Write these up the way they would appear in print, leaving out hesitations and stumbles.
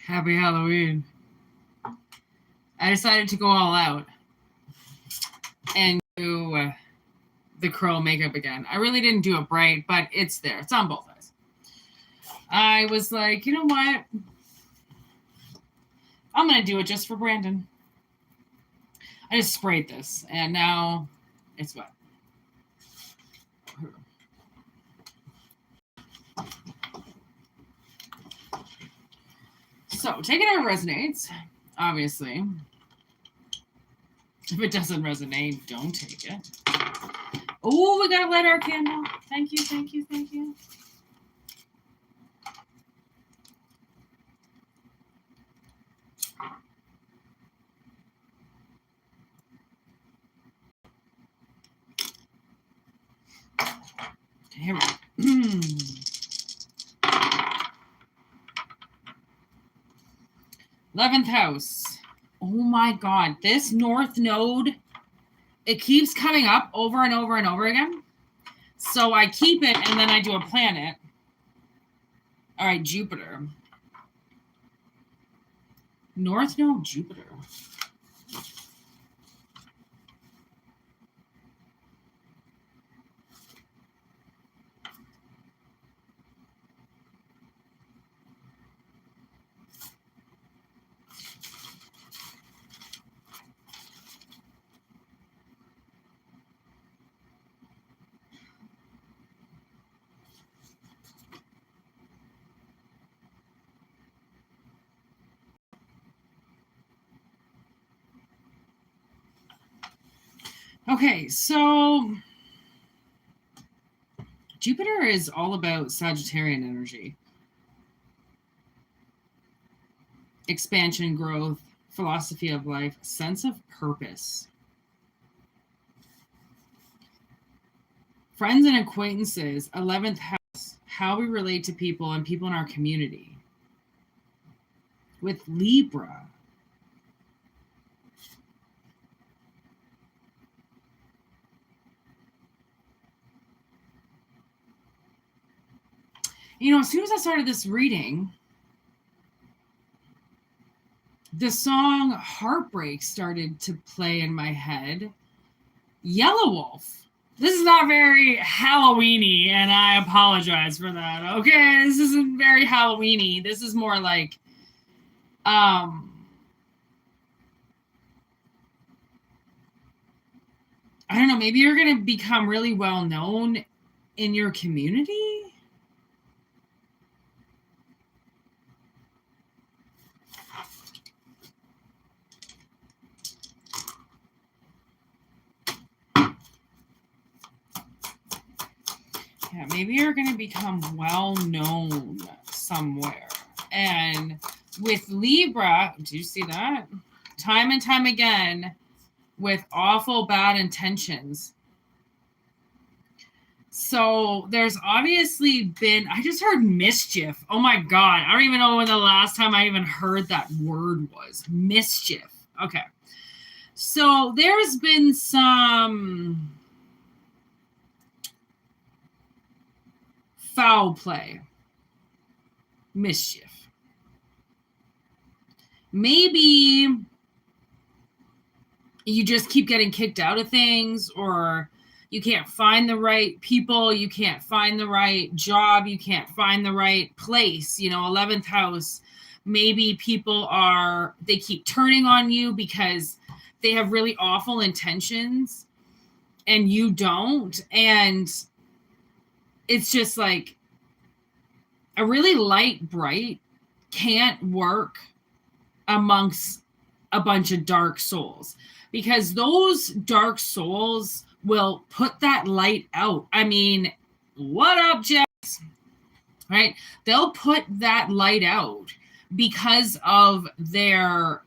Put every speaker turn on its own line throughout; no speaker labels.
Happy Halloween. I decided to go all out and do the curl makeup again. I really didn't do it bright, but it's there. It's on both eyes. I was like, you know what? I'm going to do it just for Brandon. I just sprayed this, and now it's wet. So, taking our resonates, obviously. If it doesn't resonate, don't take it. Oh, we got to light our candle. Thank you, thank you, thank you. Here we go. 11th house. Oh my God. This North Node, it keeps coming up over and over and over again. So I keep it and then I do a planet. All right, Jupiter. North Node, Jupiter. Okay, so Jupiter is all about Sagittarian energy. Expansion, growth, philosophy of life, sense of purpose. Friends and acquaintances, 11th house, how we relate to people and people in our community. With Libra. You know, as soon as I started this reading, the song Heartbreak started to play in my head. Yellow Wolf. This is not very Halloween-y, and I apologize for that. Okay, this isn't very Halloween-y. This is more like, I don't know, maybe you're going to become really well known in your community. Yeah, maybe you're going to become well known somewhere. And with Libra, do you see that? Time and time again, with awful bad intentions. So there's obviously been, I just heard mischief. Oh my God. I don't even know when the last time I even heard that word was. Mischief. Okay. So there's been some foul play, mischief. Maybe you just keep getting kicked out of things, or you can't find the right people, you can't find the right job, you can't find the right place. You know, 11th house, maybe people they keep turning on you because they have really awful intentions and you don't. And it's just like a really light, bright can't work amongst a bunch of dark souls, because those dark souls will put that light out. I mean, what up, Jess? Right? They'll put that light out because of their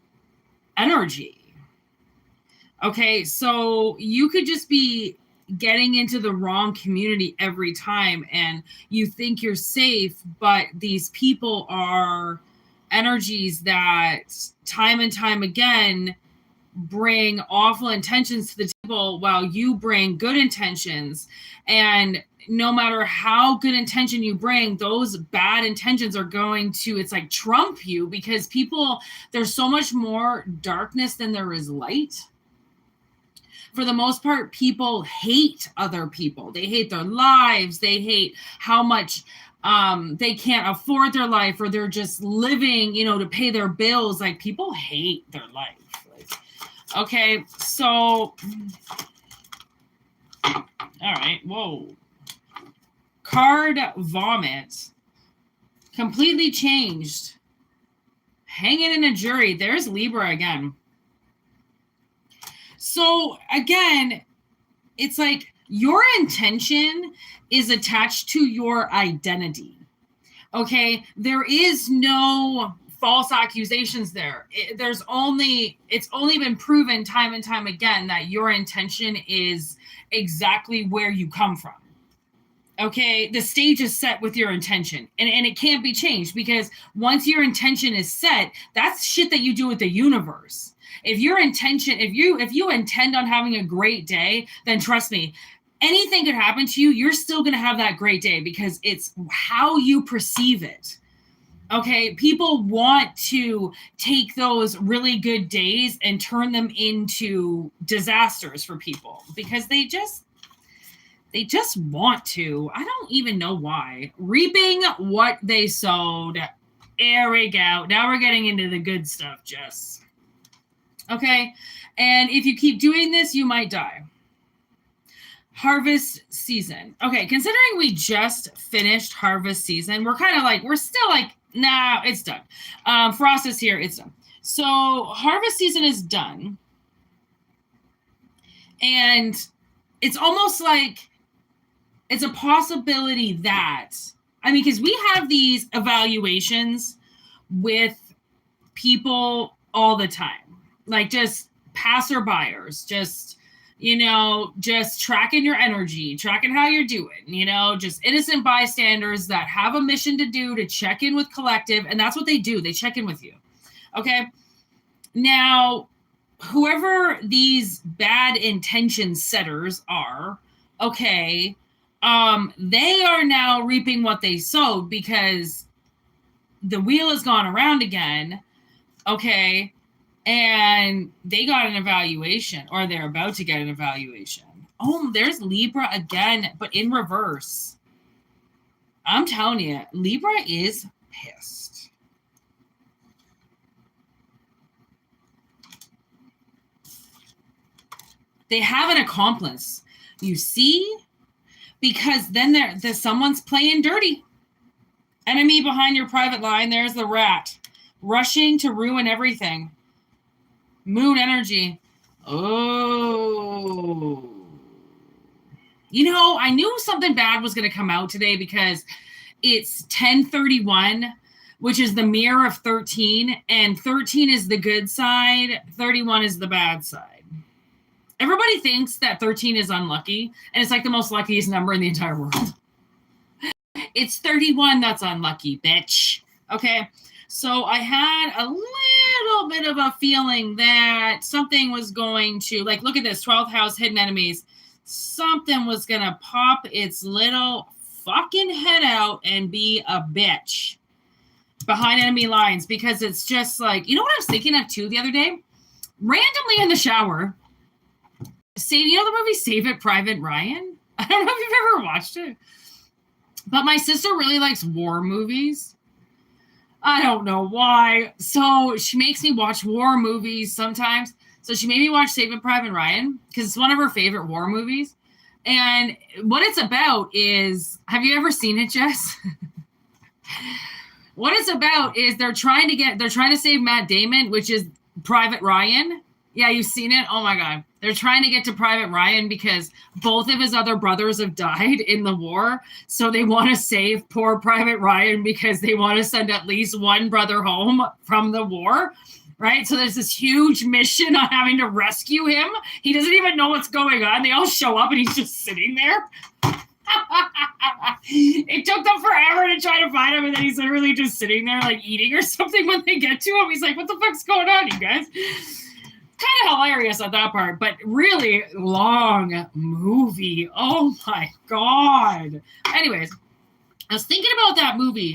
energy. Okay, so you could just be getting into the wrong community every time and you think you're safe, but these people are energies that time and time again bring awful intentions to the table while you bring good intentions. And no matter how good intention you bring, those bad intentions are going to, it's like trump you, because people, there's so much more darkness than there is light. For the most part, people hate other people. They hate their lives. They hate how much they can't afford their life, or they're just living, you know, to pay their bills. Like, people hate their life. Like, okay, so, all right, whoa. Card vomit. Completely changed. Hanging in a jury. There's Libra again. So again, it's like your intention is attached to your identity. Okay, there is no false accusations there. It's only been proven time and time again that your intention is exactly where you come from. Okay, the stage is set with your intention, and it can't be changed, because once your intention is set, that's shit that you do with the universe. If your intention, if you intend on having a great day, then trust me, anything could happen to you. You're still going to have that great day, because it's how you perceive it. Okay, people want to take those really good days and turn them into disasters for people, because they just want to. I don't even know why. Reaping what they sowed. There we go. Now we're getting into the good stuff, Jess. Okay, and if you keep doing this, you might die. Harvest season. Okay, considering we just finished harvest season, we're still like, nah, it's done. Frost is here, it's done. So harvest season is done. And it's almost like it's a possibility that, I mean, because we have these evaluations with people all the time. Like, just passerbyers, just, you know, just tracking your energy, tracking how you're doing, you know, just innocent bystanders that have a mission to do, to check in with collective. And that's what they do. They check in with you. Okay. Now, whoever these bad intention setters are, okay, they are now reaping what they sowed, because the wheel has gone around again. Okay. And they got an evaluation, or they're about to get an evaluation. Oh, there's Libra again, but in reverse. I'm telling you, Libra is pissed. They have an accomplice. You see? Because then someone's playing dirty. Enemy behind your private line. There's the rat. Rushing to ruin everything. MøøN energy. Oh. You know, I knew something bad was going to come out today, because it's 1031, which is the mirror of 13. And 13 is the good side. 31 is the bad side. Everybody thinks that 13 is unlucky. And it's like the most luckiest number in the entire world. It's 31 that's unlucky, bitch. Okay. So I had a little bit of a feeling that something was going to, like, look at this, 12th house, hidden enemies. Something was going to pop its little fucking head out and be a bitch behind enemy lines, because it's just like, you know what I was thinking of too the other day? Randomly in the shower, you know the movie Save It, Private Ryan? I don't know if you've ever watched it, but my sister really likes war movies. I don't know why. So she makes me watch war movies sometimes. So she made me watch Saving Private Ryan, because it's one of her favorite war movies. And what it's about is, have you ever seen it, Jess? What it's about is they're trying to save Matt Damon, which is Private Ryan. Yeah, you've seen it? Oh my God. They're trying to get to Private Ryan because both of his other brothers have died in the war. So they want to save poor Private Ryan, because they want to send at least one brother home from the war, right? So there's this huge mission on having to rescue him. He doesn't even know what's going on. They all show up and he's just sitting there. It took them forever to try to find him, and then he's literally just sitting there like eating or something when they get to him. He's like, what the fuck's going on, you guys? kind of hilarious at that part, but really long movie. Oh my God. Anyways, I was thinking about that movie,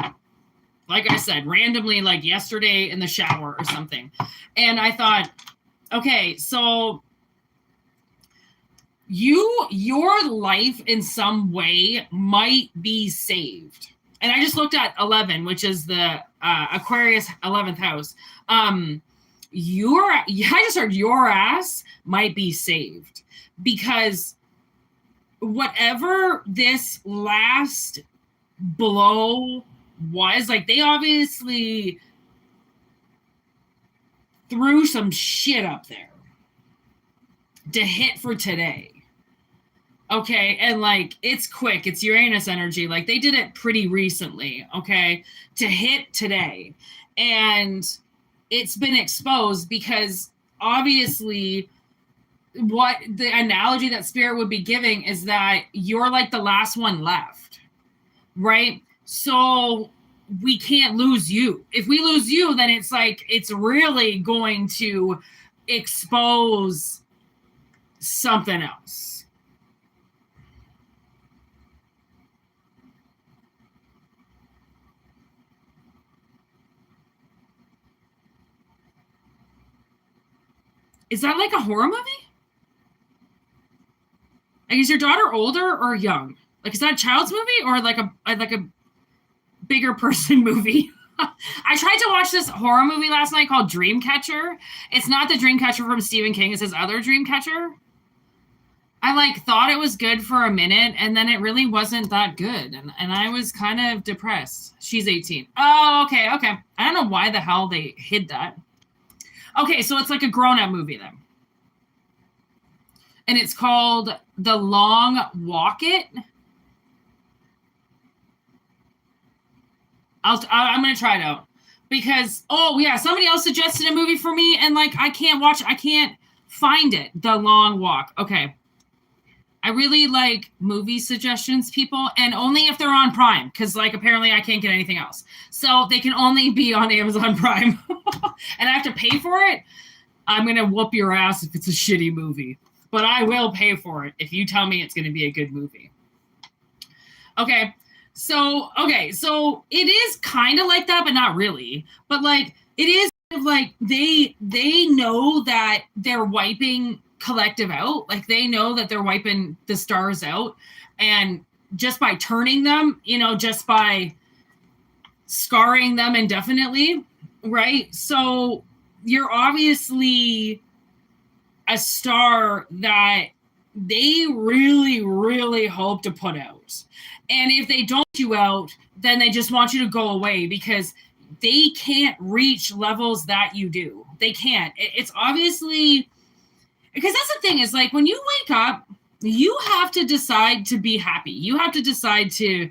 like I said, randomly, like yesterday in the shower or something. And I thought, okay, so your life in some way might be saved. And I just looked at 11, which is the Aquarius 11th house. I just heard your ass might be saved, because whatever this last blow was, like, they obviously threw some shit up there to hit for today. Okay, and like, it's quick, it's Uranus energy, like they did it pretty recently, okay, to hit today. And it's been exposed because obviously what the analogy that Spirit would be giving is that you're like the last one left, right? So we can't lose you. If we lose you, then it's like, it's really going to expose something else. Is that like a horror movie? Like, is your daughter older or young? Like, is that a child's movie or like a bigger person movie? I tried to watch this horror movie last night called Dreamcatcher. It's not the Dreamcatcher from Stephen King. It's his other Dreamcatcher. I like thought it was good for a minute, and then it really wasn't that good. And I was kind of depressed. She's 18. Oh, okay. I don't know why the hell they hid that. Okay, so it's like a grown-up movie then. And it's called The Long Walk It. I'm going to try it out. Because, oh yeah, somebody else suggested a movie for me, and like, I can't find it. The Long Walk. Okay. I really like movie suggestions, people, and only if they're on Prime, because like apparently I can't get anything else. So they can only be on Amazon Prime. And I have to pay for it. I'm going to whoop your ass if it's a shitty movie. But I will pay for it if you tell me it's going to be a good movie. Okay, so it is kind of like that, but not really. But like, it is like they know that they're wiping collective out. Like, they know that they're wiping the stars out, and just by turning them, just by scarring them indefinitely, right? So you're obviously a star that they really, really hope to put out. And if they don't put you out, then they just want you to go away, because they can't reach levels that you do. They can't. It's obviously, because that's the thing, is like, when you wake up, you have to decide to be happy. You have to decide to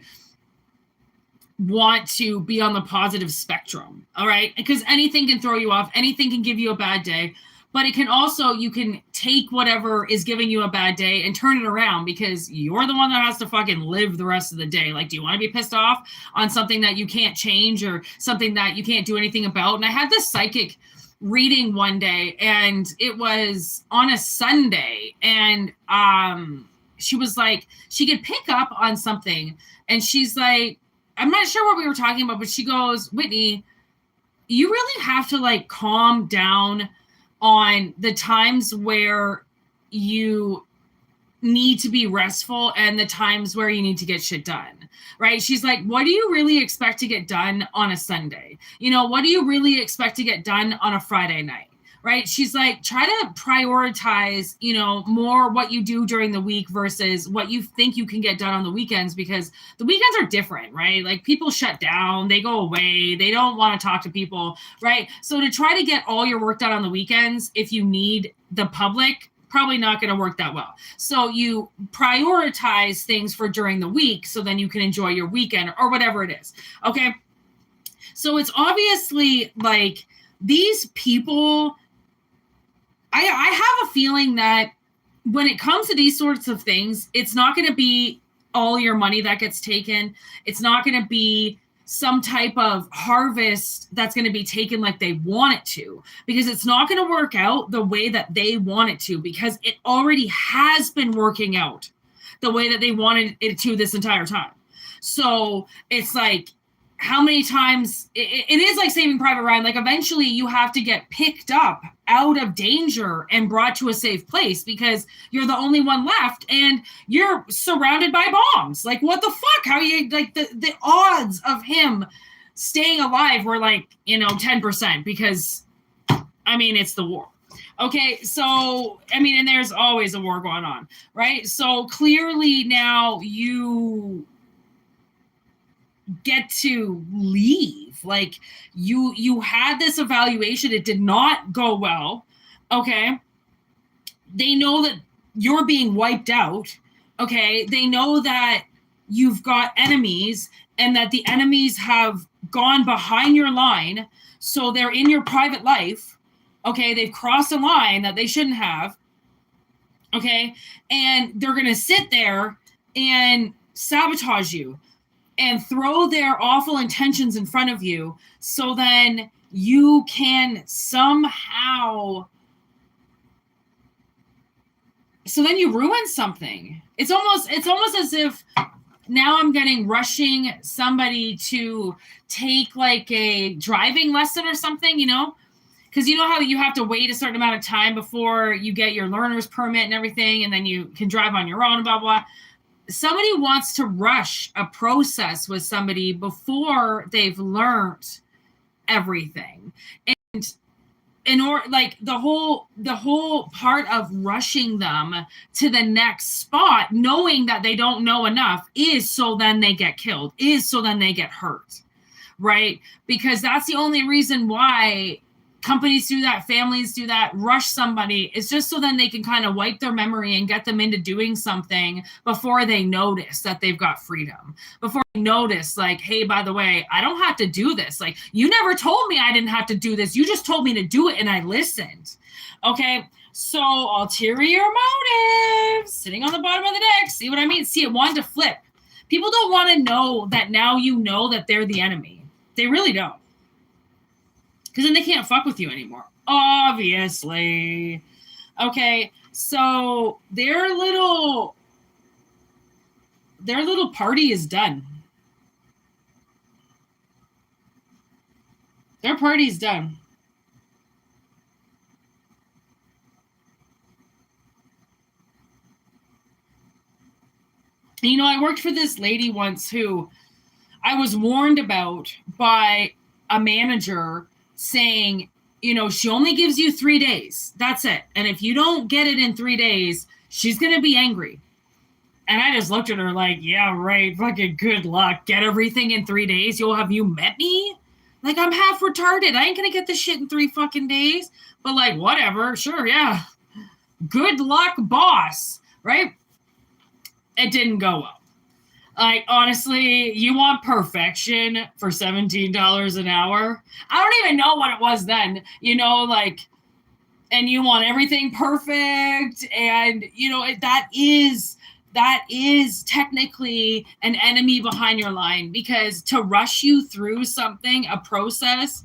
want to be on the positive spectrum. All right. Because anything can throw you off. Anything can give you a bad day. But it can also, you can take whatever is giving you a bad day and turn it around, because you're the one that has to fucking live the rest of the day. Like, do you want to be pissed off on something that you can't change or something that you can't do anything about? And I had this psychic reading one day, and it was on a Sunday, and she was like, she could pick up on something, and she's like, I'm not sure what we were talking about, but she goes, Whitney, you really have to like calm down on the times where you need to be restful and the times where you need to get shit done, right? She's like, what do you really expect to get done on a Sunday? What do you really expect to get done on a Friday night, right? She's like, try to prioritize, more what you do during the week versus what you think you can get done on the weekends, because the weekends are different, right? Like, people shut down, they go away, they don't want to talk to people, right? So to try to get all your work done on the weekends, if you need the public, probably not going to work that well. So you prioritize things for during the week, so then you can enjoy your weekend or whatever it is. Okay. So it's obviously like, these people, I have a feeling that when it comes to these sorts of things, it's not going to be all your money that gets taken. It's not going to be some type of harvest that's going to be taken like they want it to, because it's not going to work out the way that they want it to, because it already has been working out the way that they wanted it to this entire time. So it's like, how many times it is like Saving Private Ryan. Like, eventually you have to get picked up out of danger and brought to a safe place, because you're the only one left and you're surrounded by bombs. Like, what the fuck? How are you, like, the odds of him staying alive were like, 10%, because I mean, it's the war. Okay, so, I mean, and there's always a war going on, right? So clearly now you get to leave. Like, you had this evaluation, it did not go well. Okay, they know that you're being wiped out. Okay, they know that you've got enemies and that the enemies have gone behind your line, so they're in your private life. Okay, they've crossed a line that they shouldn't have. Okay, and they're gonna sit there and sabotage you and throw their awful intentions in front of you, so then you can somehow, so then you ruin something. It's almost as if now I'm getting rushing somebody to take like a driving lesson or something, because you know how you have to wait a certain amount of time before you get your learner's permit and everything, and then you can drive on your own, blah, blah. Somebody wants to rush a process with somebody before they've learned everything. And in order, like, the whole part of rushing them to the next spot, knowing that they don't know enough, is so then they get killed, is so then they get hurt, right? Because that's the only reason why companies do that, families do that, rush somebody. It's just so then they can kind of wipe their memory and get them into doing something before they notice that they've got freedom. Before they notice, like, hey, by the way, I don't have to do this. Like, you never told me I didn't have to do this. You just told me to do it and I listened. Okay, so ulterior motives, sitting on the bottom of the deck. See what I mean? See, it wanted to flip. People don't want to know that now you know that they're the enemy. They really don't. Because then they can't fuck with you anymore, obviously. Okay, so their little party is done. Their party's done. And, I worked for this lady once who I was warned about by a manager saying, she only gives you 3 days. That's it. And if you don't get it in 3 days, she's going to be angry. And I just looked at her like, yeah, right. Fucking good luck. Get everything in 3 days. Have you met me? Like, I'm half retarded. I ain't going to get this shit in 3 fucking days. But like, whatever. Sure. Yeah. Good luck, boss. Right? It didn't go well. Like, honestly, you want perfection for $17 an hour? I don't even know what it was then, like, and you want everything perfect. And, that is technically an enemy behind your line, because to rush you through something, a process,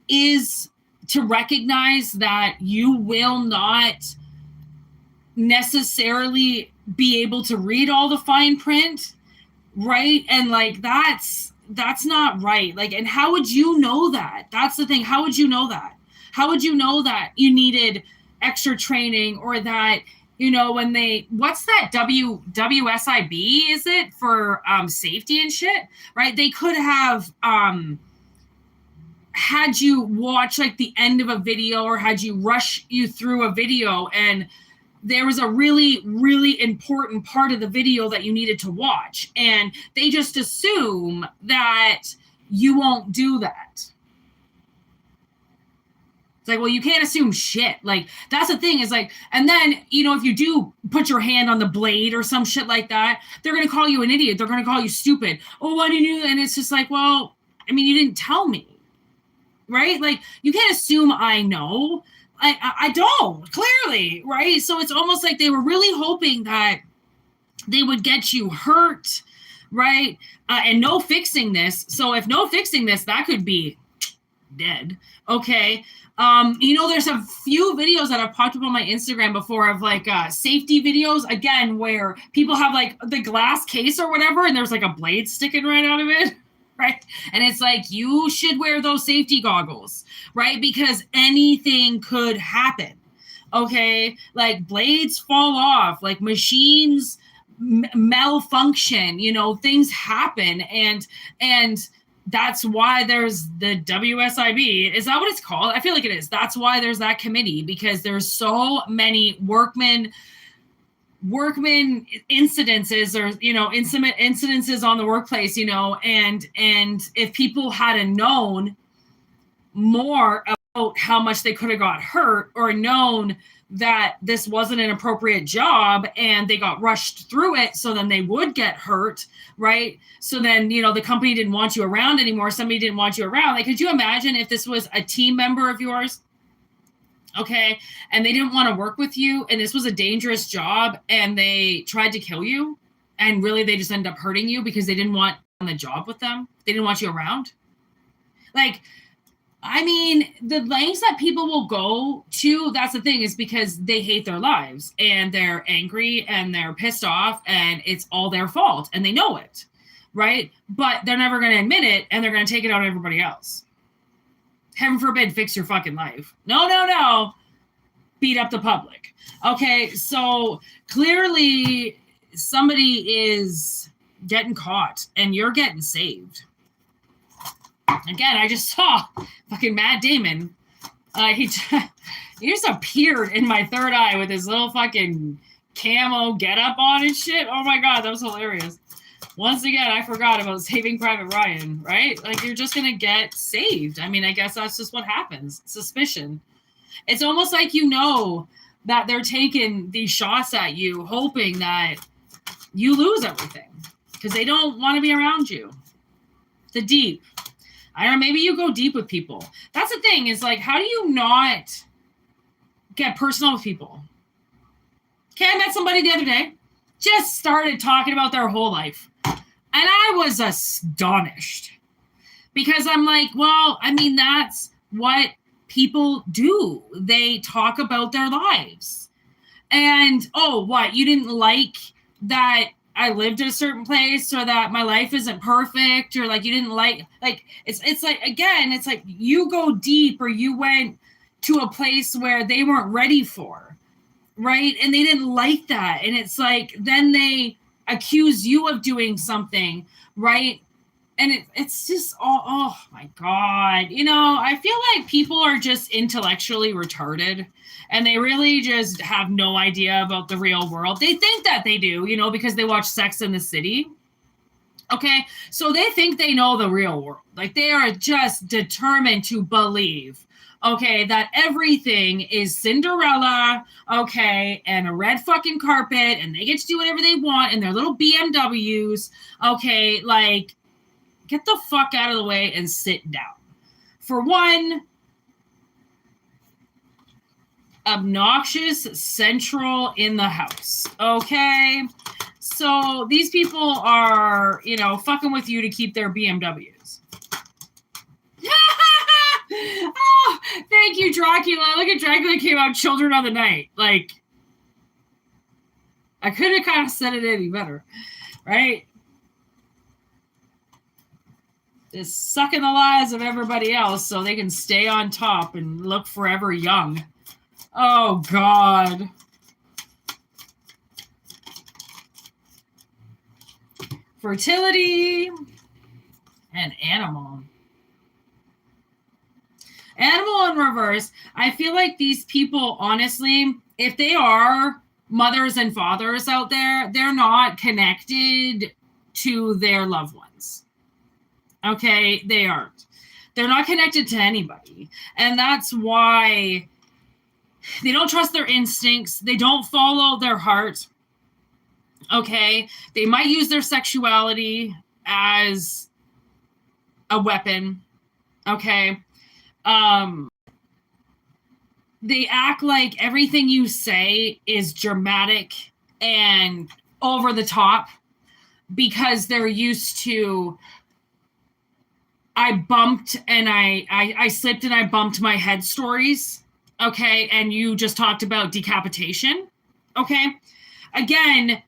is to recognize that you will not necessarily be able to read all the fine print. Right. And like, that's not right. Like, and how would you know that? That's the thing. How would you know that? How would you know that you needed extra training, or that, when what's that WSIB, is it for safety and shit? Right. They could have had you watch like the end of a video, or had you rush you through a video, and there was a really, really important part of the video that you needed to watch. And they just assume that you won't do that. It's like, well, you can't assume shit. Like, that's the thing, is like, and then, if you do put your hand on the blade or some shit like that, they're going to call you an idiot. They're going to call you stupid. Oh, why didn't you? And it's just like, well, I mean, you didn't tell me. Right? Like, you can't assume I know. I don't, clearly, right? So it's almost like they were really hoping that they would get you hurt, right? And no fixing this. So if no fixing this, that could be dead. Okay. There's a few videos that have popped up on my Instagram before of like safety videos, again, where people have like the glass case or whatever, and there's like a blade sticking right out of it. Right. And it's like, you should wear those safety goggles, right? Because anything could happen. Okay. Like blades fall off, like machines malfunction, things happen. And that's why there's the WSIB. Is that what it's called? I feel like it is. That's why there's that committee, because there's so many workman incidences or incidences on the workplace, and if people hadn't known more about how much they could have got hurt, or known that this wasn't an appropriate job and they got rushed through it, so then they would get hurt, right? So then, the company didn't want you around anymore. Somebody didn't want you around. Like, could you imagine if this was a team member of yours, okay, and they didn't want to work with you, and this was a dangerous job, and they tried to kill you, and really they just ended up hurting you because they didn't want on the job with them. They didn't want you around. Like, I mean, the lengths that people will go to, that's the thing, is because they hate their lives and they're angry and they're pissed off and it's all their fault and they know it, right? But they're never going to admit it, and they're going to take it out on everybody else. Heaven forbid, fix your fucking life. No. Beat up the public. Okay, so clearly somebody is getting caught and you're getting saved. Again, I just saw fucking Matt Damon. He just appeared in my third eye with his little fucking camo getup on and shit. Oh my God, that was hilarious. Once again, I forgot about Saving Private Ryan, right? Like, you're just going to get saved. I mean, I guess that's just what happens. Suspicion. It's almost like that they're taking these shots at you, hoping that you lose everything because they don't want to be around you. The deep. I don't know, maybe you go deep with people. That's the thing, is like, how do you not get personal with people? Okay, I met somebody the other day, just started talking about their whole life. And I was astonished because I'm like, well, I mean, that's what people do. They talk about their lives. And, oh, what? You didn't like that I lived in a certain place, or that my life isn't perfect, or like you didn't like it's like, again, it's like you go deep, or you went to a place where they weren't ready for, right? And they didn't like that. And it's like, then they accuse you of doing something, right? And it's just, oh my God. I feel like people are just intellectually retarded, and they really just have no idea about the real world. They think that they do, because they watch Sex and the City. Okay. So they think they know the real world. Like, they are just determined to believe, okay, that everything is Cinderella, okay, and a red fucking carpet, and they get to do whatever they want in their little BMWs. Okay. Like, get the fuck out of the way and sit down. For one, obnoxious central in the house. Okay. So these people are, fucking with you to keep their BMWs. Oh, thank you, Dracula. Look at Dracula came out Children of the Night. Like, I could have kind of said it any better, right? Is sucking the lives of everybody else so they can stay on top and look forever young. Oh, God. Fertility and animal. Animal in reverse. I feel like these people, honestly, if they are mothers and fathers out there, they're not connected to their loved ones. Okay, they aren't. They're not connected to anybody. And that's why they don't trust their instincts. They don't follow their heart. Okay, they might use their sexuality as a weapon. Okay. They act like everything you say is dramatic and over the top. because they're used to, I bumped and I slipped and I bumped my head stories. Okay. And you just talked about decapitation. Okay. Again,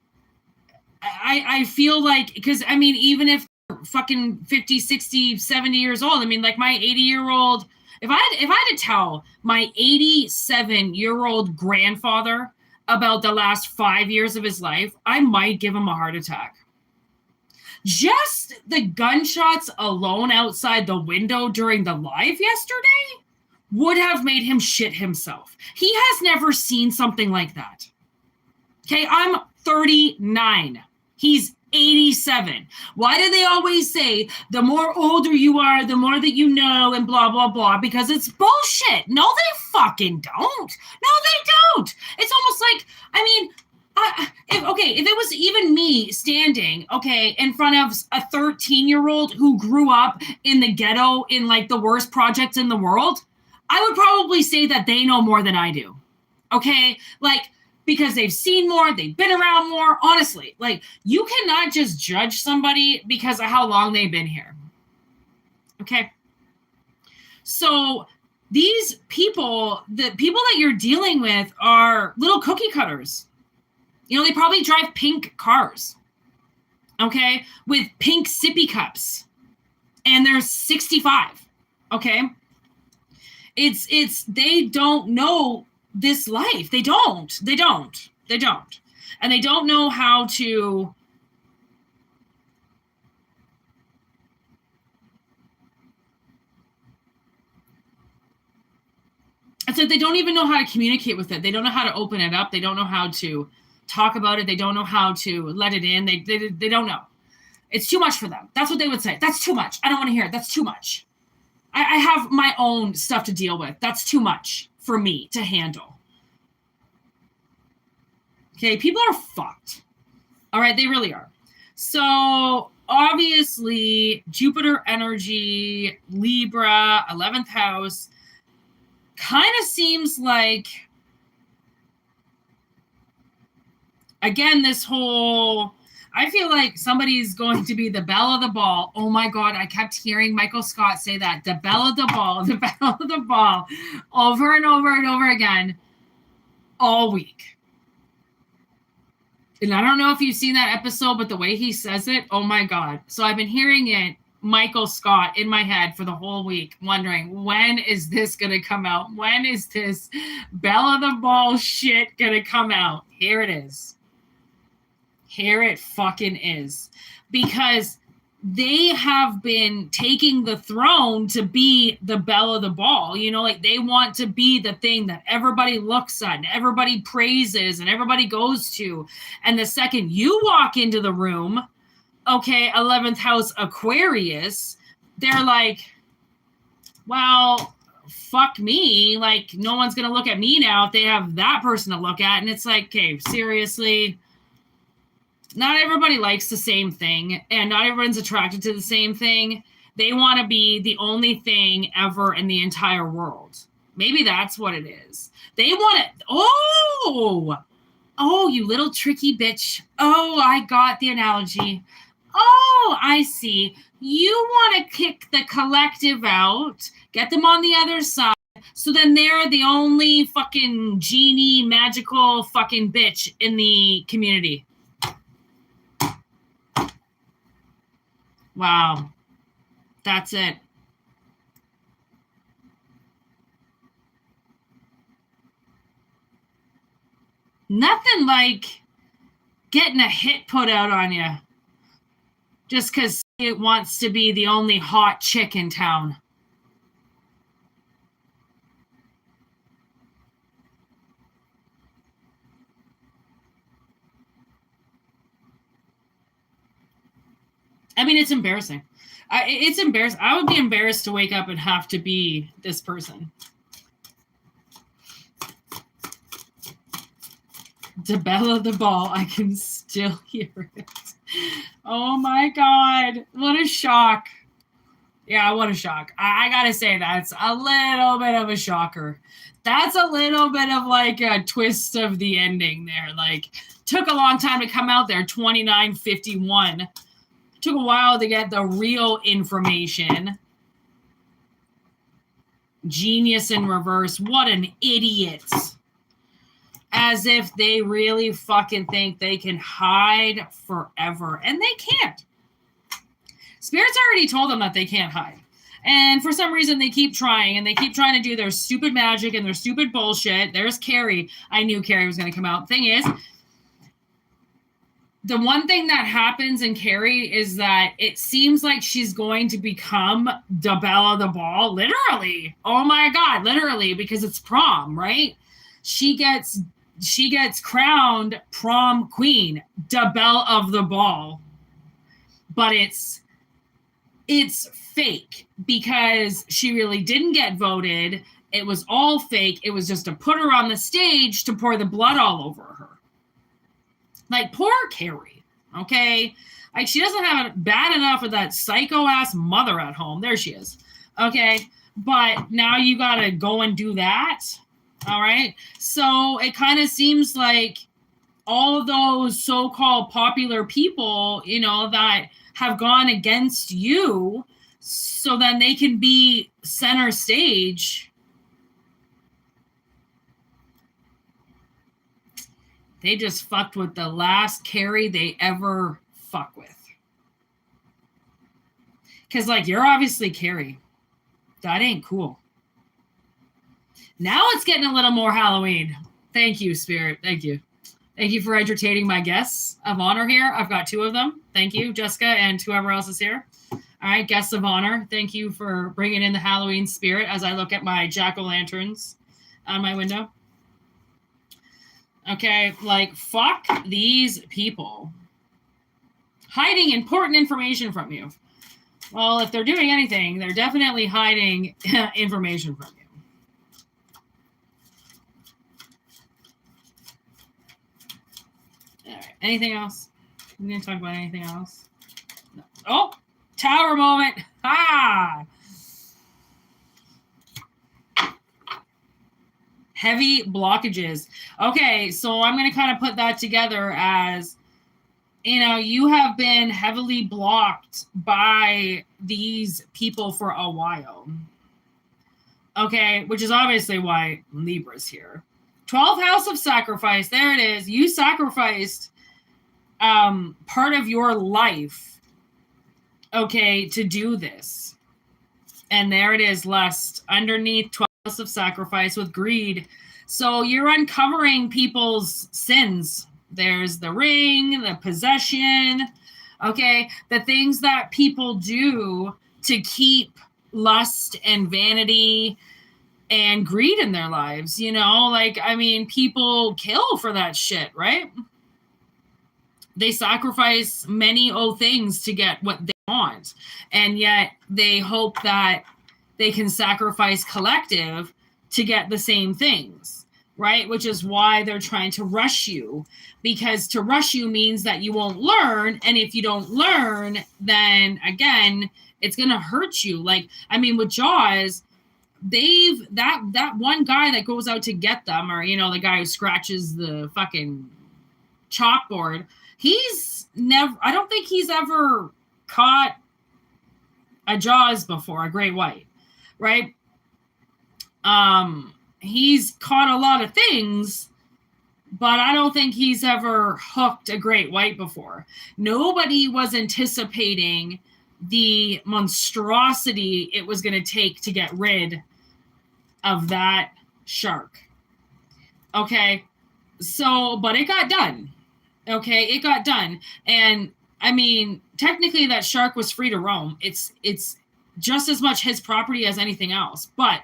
I feel like, because I mean, even if fucking 50, 60, 70 years old, I mean, like my 80-year-old, if I had to tell my 87-year-old grandfather about the last 5 years of his life, I might give him a heart attack. Just the gunshots alone outside the window during the live yesterday would have made him shit himself. He has never seen something like that. Okay, I'm 39. He's 87. Why do they always say the more older you are, the more that you know, and blah, blah, blah? Because it's bullshit. No, they fucking don't. No, they don't. It's almost like, I mean, if it was even me standing, okay, in front of a 13-year-old who grew up in the ghetto in like the worst projects in the world, I would probably say that they know more than I do. Okay, like, because they've seen more, they've been around more. Honestly, like, you cannot just judge somebody because of how long they've been here. Okay. So these people, the people that you're dealing with are little cookie cutters. You know, they probably drive pink cars. Okay. With pink sippy cups. And they're 65. Okay. They don't know this life. They don't. And they don't know how to they don't even know how to communicate with it. They don't know how to open it up. They don't know how to talk about it. They don't know how to let it in. They don't know. It's too much for them. That's what they would say. That's too much. I don't want to hear it. That's too much. I have my own stuff to deal with. That's too much for me to handle. Okay, people are fucked. All right, they really are. So obviously, Jupiter energy, Libra, 11th house, kind of seems like, again, this whole, I feel like somebody's going to be the belle of the ball. Oh my God, I kept hearing Michael Scott say that. The belle of the ball, the belle of the ball, over and over and over again all week. And I don't know if you've seen that episode, but the way he says it, oh my God. So I've been hearing it, Michael Scott, in my head for the whole week, wondering, when is this going to come out? When is this belle of the ball shit going to come out? Here it is. Here it fucking is. Because they have been taking the throne to be the belle of the ball. You know, like, they want to be the thing that everybody looks at and everybody praises and everybody goes to. And the second you walk into the room, okay, 11th house Aquarius, they're like, well, fuck me. Like, no one's going to look at me now if they have that person to look at. And it's like, okay, seriously, not everybody likes the same thing, and not everyone's attracted to the same thing. They want to be the only thing ever in the entire world. Maybe that's what it is. They want it. Oh, you little tricky bitch. Oh, I got the analogy. Oh, I see. You want to kick the collective out, get them on the other side, so then they're the only fucking genie, magical fucking bitch in the community. Wow. That's it. Nothing like getting a hit put out on you just because it wants to be the only hot chick in town. I mean, it's embarrassing. It's embarrassing. I would be embarrassed to wake up and have to be this person. The belle of the ball. I can still hear it. Oh my God. What a shock. Yeah, what a shock. I gotta say, that's a little bit of a shocker. That's a little bit of like a twist of the ending there. Like, Took a long time to come out there, 2951. Took a while to get the real information. Genius in reverse. What an idiot. As if they really fucking think they can hide forever. And they can't. Spirit's already told them that they can't hide. And for some reason, they keep trying. And they keep trying to do their stupid magic and their stupid bullshit. There's Carrie. I knew Carrie was going to come out. Thing is, the one thing that happens in Carrie is that it seems like she's going to become the belle of the ball. Literally. Oh my God. Literally. Because it's prom, right? She gets crowned prom queen. The belle of the ball. But it's fake because she really didn't get voted. It was all fake. It was just to put her on the stage to pour the blood all over her. Like, poor Carrie, okay? Like, she doesn't have it bad enough with that psycho-ass mother at home. There she is, okay? But now you got to go and do that, all right? So it kind of seems like all of those so-called popular people, you know, that have gone against you so then they can be center stage. They just fucked with the last Carrie they ever fuck with. Because, like, you're obviously Carrie. That ain't cool. Now it's getting a little more Halloween. Thank you, Spirit. Thank you. Thank you for entertaining my guests of honor here. I've got 2 of them. Thank you, Jessica, and whoever else is here. All right, guests of honor. Thank you for bringing in the Halloween spirit as I look at my jack-o'-lanterns on my window. Okay, like, fuck these people. Hiding important information from you. Well, if they're doing anything, they're definitely hiding information from you. All right, anything else? We didn't talk about anything else. No. Oh, tower moment. Ah! Heavy blockages. Okay, so I'm going to kind of put that together as, you know, you have been heavily blocked by these people for a while. Okay, which is obviously why Libra's here. 12th house of sacrifice. There it is. You sacrificed part of your life, okay, to do this. And there it is, lust underneath 12th house of sacrifice with greed. So you're uncovering people's sins. There's the ring, the possession, okay, the things that people do to keep lust and vanity and greed in their lives, you know? Like, I mean, people kill for that shit, right? They sacrifice many things to get what they want, and yet they hope that they can sacrifice collective to get the same things, right? Which is why they're trying to rush you, because to rush you means that you won't learn. And if you don't learn, then again, it's going to hurt you. Like, I mean, with Jaws, that one guy that goes out to get them, or, you know, the guy who scratches the fucking chalkboard, I don't think he's ever caught a Jaws before, a great white, right? He's caught a lot of things, but I don't think he's ever hooked a great white before. Nobody was anticipating the monstrosity it was going to take to get rid of that shark. Okay, so, but it got done. Okay, it got done. And I mean, technically that shark was free to roam. It's just as much his property as anything else, but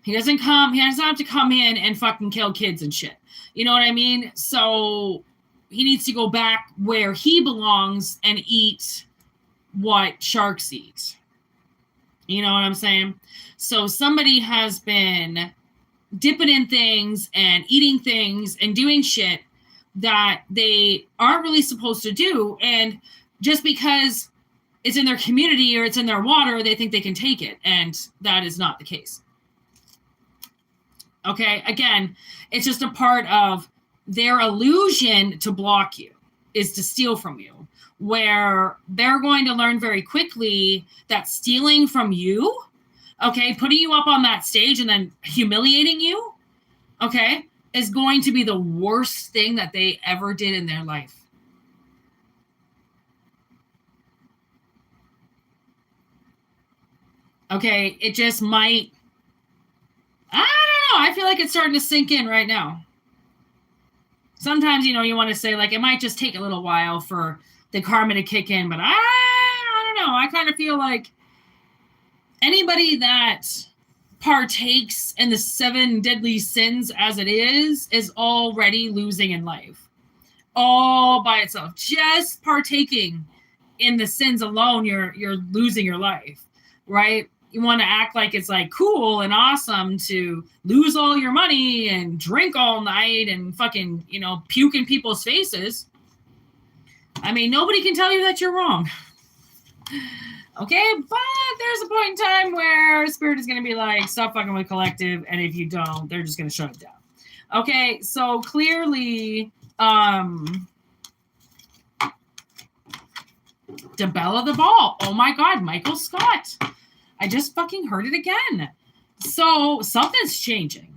he doesn't have to come in and fucking kill kids and shit. You know what I mean? So he needs to go back where he belongs and eat what sharks eat. You know what I'm saying? So somebody has been dipping in things and eating things and doing shit that they aren't really supposed to do. And just because it's in their community or it's in their water, they think they can take it. And that is not the case. Okay, again, it's just a part of their illusion to block you is to steal from you, where they're going to learn very quickly that stealing from you, okay, putting you up on that stage and then humiliating you, okay, is going to be the worst thing that they ever did in their life. Okay, it just might, I don't know, I feel like it's starting to sink in right now. Sometimes, you know, you want to say, like, it might just take a little while for the karma to kick in, but I don't know. I kind of feel like anybody that partakes in the 7 deadly sins as it is already losing in life. All by itself. Just partaking in the sins alone, you're losing your life, right? You want to act like it's like cool and awesome to lose all your money and drink all night and fucking, you know, puke in people's faces. I mean, nobody can tell you that you're wrong. Okay, but there's a point in time where Spirit is going to be like, stop fucking with Collective, and if you don't, they're just going to shut it down. Okay, so clearly, DeBella the Ball. Oh my God, Michael Scott. I just fucking heard it again. So something's changing.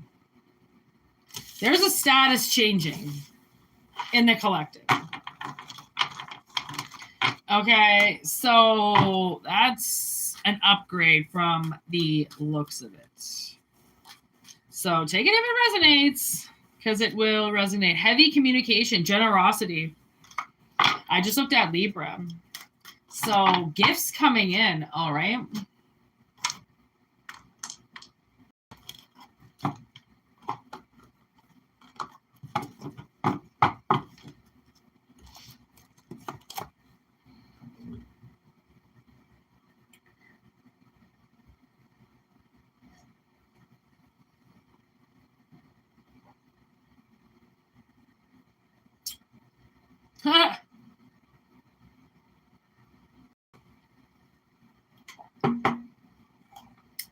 There's a status changing in the Collective. Okay, so that's an upgrade from the looks of it. So take it if it resonates, because it will resonate. Heavy communication, generosity. I just looked at Libra. So gifts coming in, all right.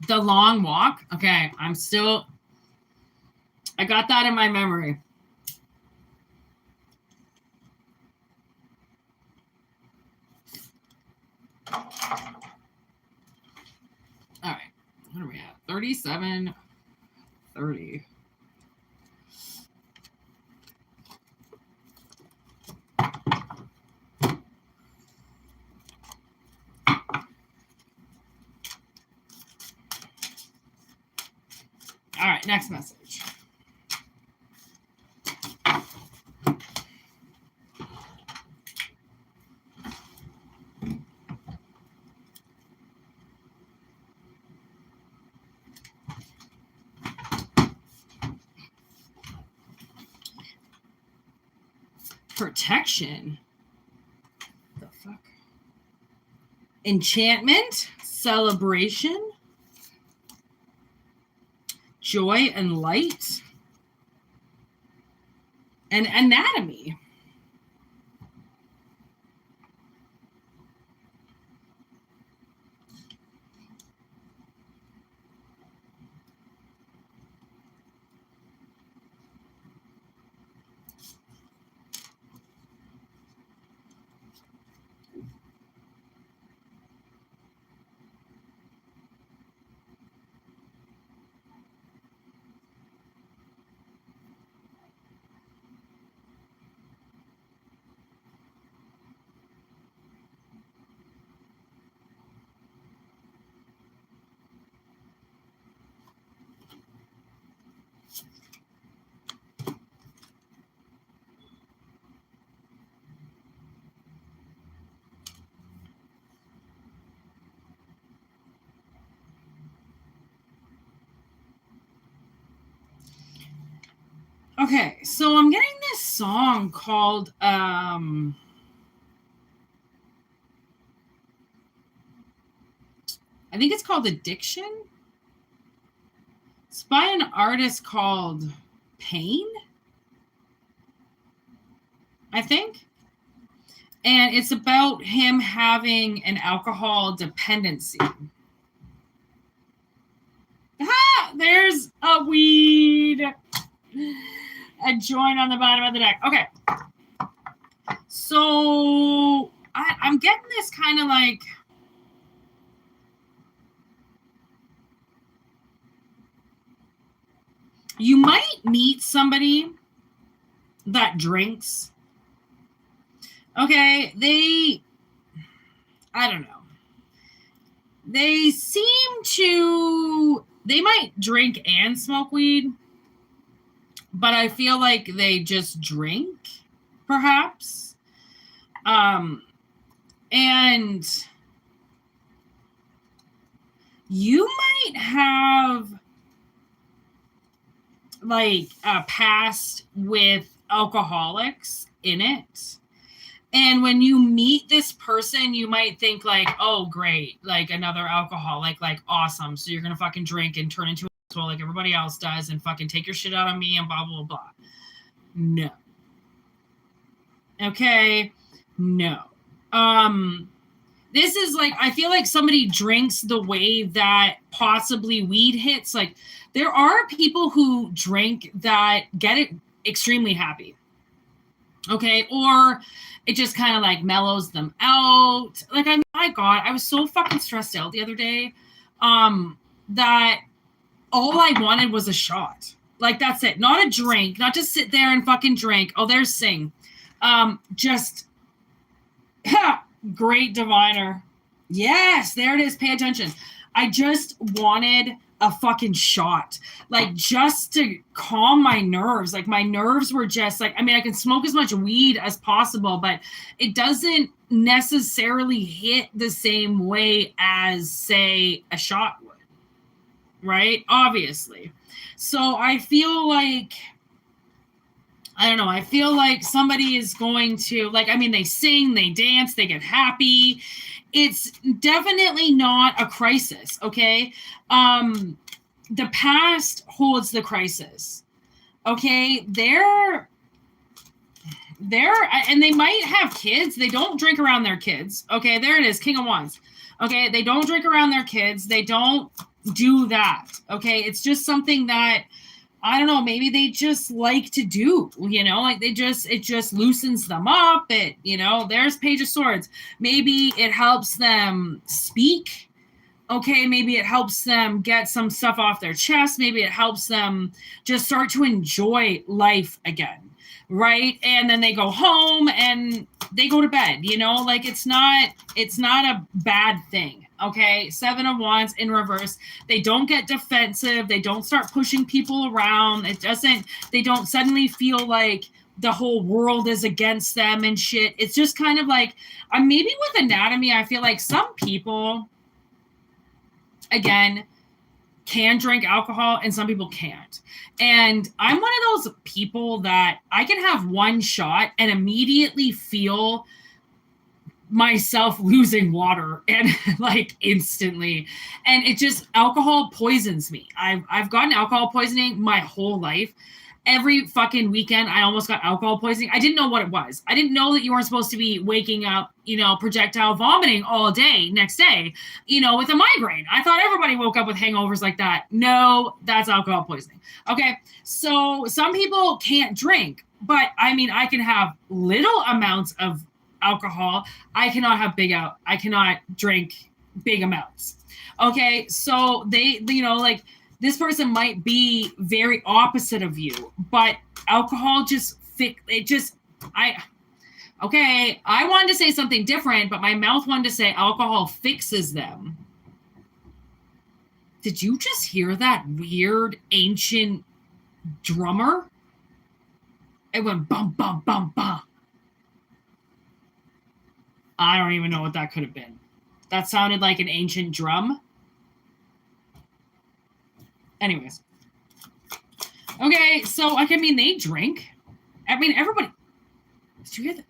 The long walk. Okay, I got that in my memory. All right, what are we at? 37, 30. All right, next message. Protection. The fuck? Enchantment, celebration, joy and light, and anatomy. Okay, so I'm getting this song called I think it's called Addiction. It's by an artist called Pain, I think. And it's about him having an alcohol dependency. Ah, there's a weed. A joint on the bottom of the deck. Okay. So I'm getting this kind of like, you might meet somebody that drinks. Okay, I don't know. They might drink and smoke weed, but I feel like they just drink, perhaps. And you might have like a past with alcoholics in it. And when you meet this person, you might think like, oh, great, like another alcoholic, like awesome. So you're going to fucking drink and turn into an asshole like everybody else does and fucking take your shit out on me and blah, blah, blah. No. Okay. No. This is like, I feel like somebody drinks the way that possibly weed hits. Like there are people who drink that get it extremely happy. Okay. Or it just kind of like mellows them out. Like, my God, I was so fucking stressed out the other day that all I wanted was a shot. Like, that's it. Not a drink. Not just sit there and fucking drink. Oh, there's Sing. Great diviner. Yes, there it is. Pay attention. I just wanted a fucking shot, like just to calm my nerves. Like my nerves were just like, I mean, I can smoke as much weed as possible, but it doesn't necessarily hit the same way as, say, a shot would, right? Obviously. So I feel like, I don't know, I feel like somebody is going to, like, I mean, they sing, they dance, they get happy. It's definitely not a crisis, okay? The past holds the crisis, okay? They're, and they might have kids. They don't drink around their kids, okay? There it is, King of Wands, okay? They don't drink around their kids. They don't do that, okay? It's just something that, I don't know, maybe they just like to do, you know, like it just loosens them up. It, you know, there's Page of Swords. Maybe it helps them speak. Okay. Maybe it helps them get some stuff off their chest. Maybe it helps them just start to enjoy life again. Right. And then they go home and they go to bed, you know, like it's not a bad thing. Okay. 7 of Wands in reverse. They don't get defensive. They don't start pushing people around. They don't suddenly feel like the whole world is against them and shit. It's just kind of like, maybe with anatomy, I feel like some people, again, can drink alcohol and some people can't. And I'm one of those people that I can have one shot and immediately feel myself losing water and like instantly. And it just, alcohol poisons me. I've gotten alcohol poisoning my whole life. Every fucking weekend, I almost got alcohol poisoning. I didn't know what it was. I didn't know that you weren't supposed to be waking up, you know, projectile vomiting all day, next day, you know, with a migraine. I thought everybody woke up with hangovers like that. No, that's alcohol poisoning. Okay. So some people can't drink, but I mean, I can have little amounts of alcohol. I cannot drink big amounts. Okay. So they, you know, like, this person might be very opposite of you, but alcohol I wanted to say something different, but my mouth wanted to say alcohol fixes them. Did you just hear that weird ancient drummer? It went bum, bum, bum, bum. I don't even know what that could have been. That sounded like an ancient drum. Anyways. Okay, so like, I mean, they drink. I mean, everybody. Did you hear that?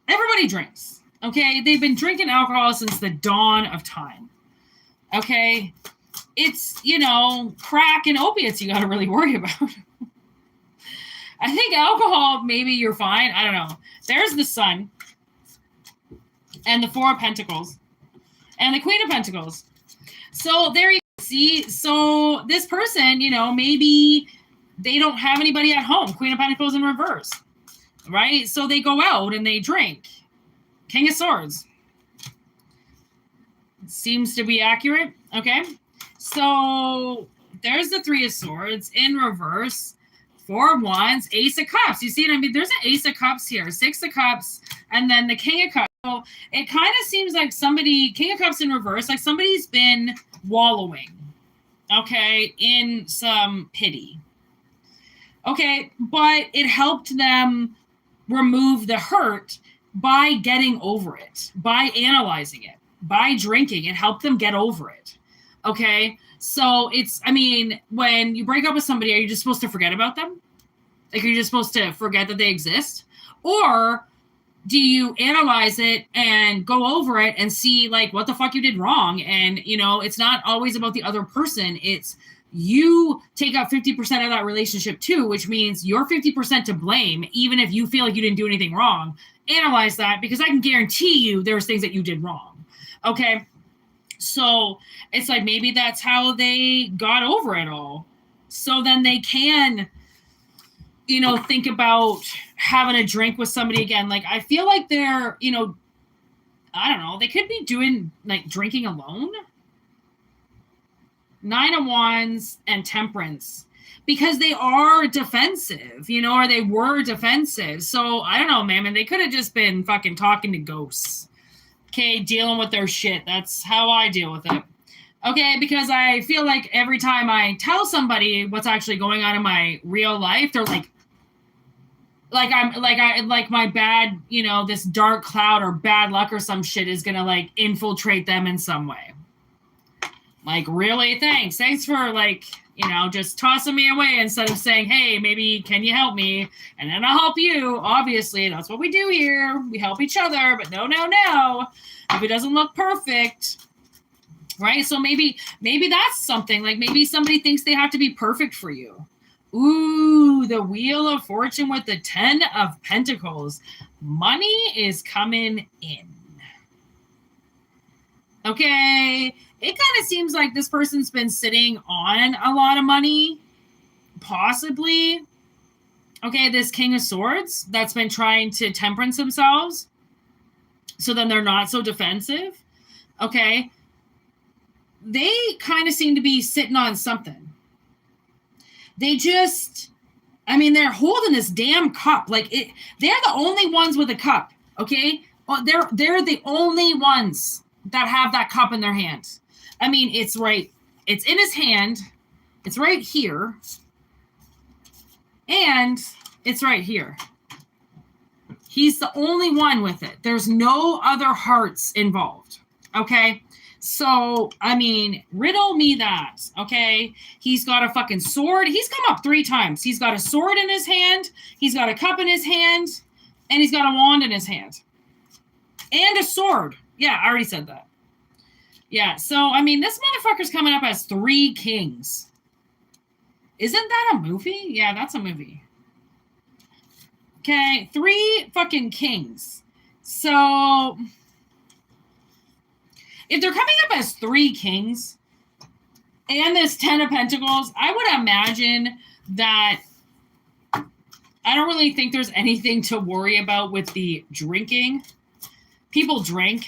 Everybody drinks. Okay, they've been drinking alcohol since the dawn of time. Okay, it's, you know, crack and opiates you got to really worry about. I think alcohol, maybe you're fine. I don't know. There's the Sun and the Four of Pentacles and the Queen of Pentacles. So there you see. So this person, you know, maybe they don't have anybody at home. Queen of Pentacles in reverse, right? So they go out and they drink. King of Swords. Seems to be accurate. Okay. So there's the Three of Swords in reverse. Four of Wands, Ace of Cups. You see what I mean? There's an Ace of Cups here, Six of Cups, and then the King of Cups. So it kind of seems like somebody, King of Cups in reverse, like somebody's been wallowing, okay, in some pity. Okay, but it helped them remove the hurt by getting over it, by analyzing it, by drinking. It helped them get over it. Okay, so it's, I mean, when you break up with somebody, are you just supposed to forget about them? Like, are you just supposed to forget that they exist? Or do you analyze it and go over it and see, like, what the fuck you did wrong? And, you know, it's not always about the other person. It's you take out 50% of that relationship too, which means you're 50% to blame, even if you feel like you didn't do anything wrong. Analyze that, because I can guarantee you there's things that you did wrong. Okay. So it's like, maybe that's how they got over it all. So then they can, you know, think about having a drink with somebody again. Like, I feel like they're, you know, I don't know, they could be doing like drinking alone. Nine of Wands and Temperance, because they are defensive, you know, or they were defensive. So I don't know, man, and they could have just been fucking talking to ghosts. Okay, dealing with their shit. That's how I deal with it. Okay, because I feel like every time I tell somebody what's actually going on in my real life, they're like my bad, you know, this dark cloud or bad luck or some shit is gonna like infiltrate them in some way. Like, really? Thanks for, like, you know, just tossing me away instead of saying, hey, maybe can you help me? And then I'll help you. Obviously, that's what we do here. We help each other, but no. If it doesn't look perfect, right? So maybe that's something. Like, maybe somebody thinks they have to be perfect for you. Ooh, the Wheel of Fortune with the 10 of Pentacles. Money is coming in. Okay. It kind of seems like this person's been sitting on a lot of money, possibly. Okay, this King of Swords that's been trying to temperance themselves, so then they're not so defensive. Okay, they kind of seem to be sitting on something. They just, I mean, they're holding this damn cup. Like, they're the only ones with a cup. Okay, they're the only ones that have that cup in their hand. I mean, it's in his hand, it's right here, and it's right here. He's the only one with it. There's no other hearts involved, okay? So, I mean, riddle me that, okay? He's got a fucking sword. He's come up 3 times. He's got a sword in his hand, he's got a cup in his hand, and he's got a wand in his hand. And a sword. Yeah, I already said that. Yeah, so, I mean, this motherfucker's coming up as 3 kings. Isn't that a movie? Yeah, that's a movie. Okay, 3 fucking kings. So, if they're coming up as 3 kings and this 10 of Pentacles, I would imagine that I don't really think there's anything to worry about with the drinking. People drink.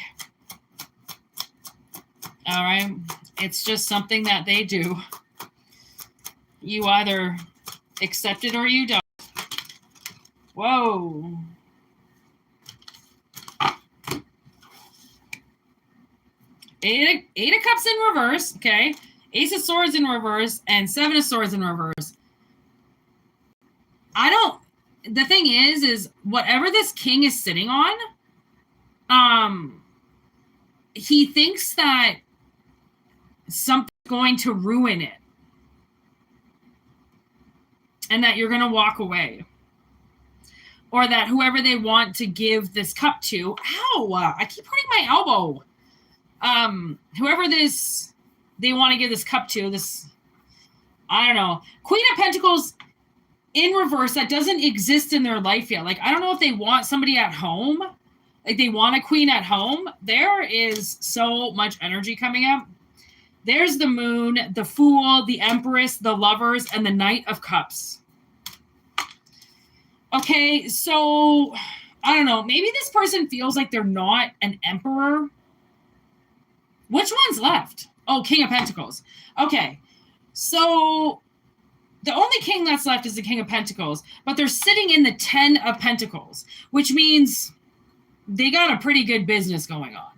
All right. It's just something that they do. You either accept it or you don't. Whoa. Eight of Cups in reverse. Okay. Ace of Swords in reverse and 7 of Swords in reverse. The thing is whatever this king is sitting on, he thinks that something's going to ruin it and that you're going to walk away, or that whoever they want to give this cup to, I keep hurting my elbow. Whoever they want to give this cup to, I don't know, Queen of Pentacles in reverse, that doesn't exist in their life yet. Like, I don't know if they want somebody at home, like they want a queen at home. There is so much energy coming up. There's the Moon, the Fool, the Empress, the Lovers, and the Knight of Cups. Okay, so I don't know. Maybe this person feels like they're not an emperor. Which one's left? Oh, King of Pentacles. Okay, so the only king that's left is the King of Pentacles, but they're sitting in the 10 of Pentacles, which means they got a pretty good business going on.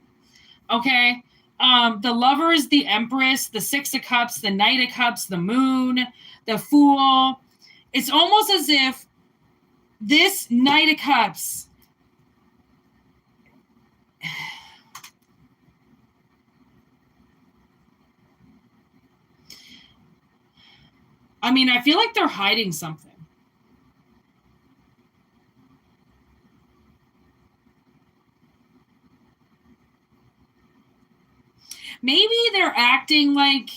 Okay, the Lovers, the Empress, the Six of Cups, the Knight of Cups, the Moon, the Fool. It's almost as if this Knight of Cups I mean, I feel like they're hiding something. Maybe they're acting like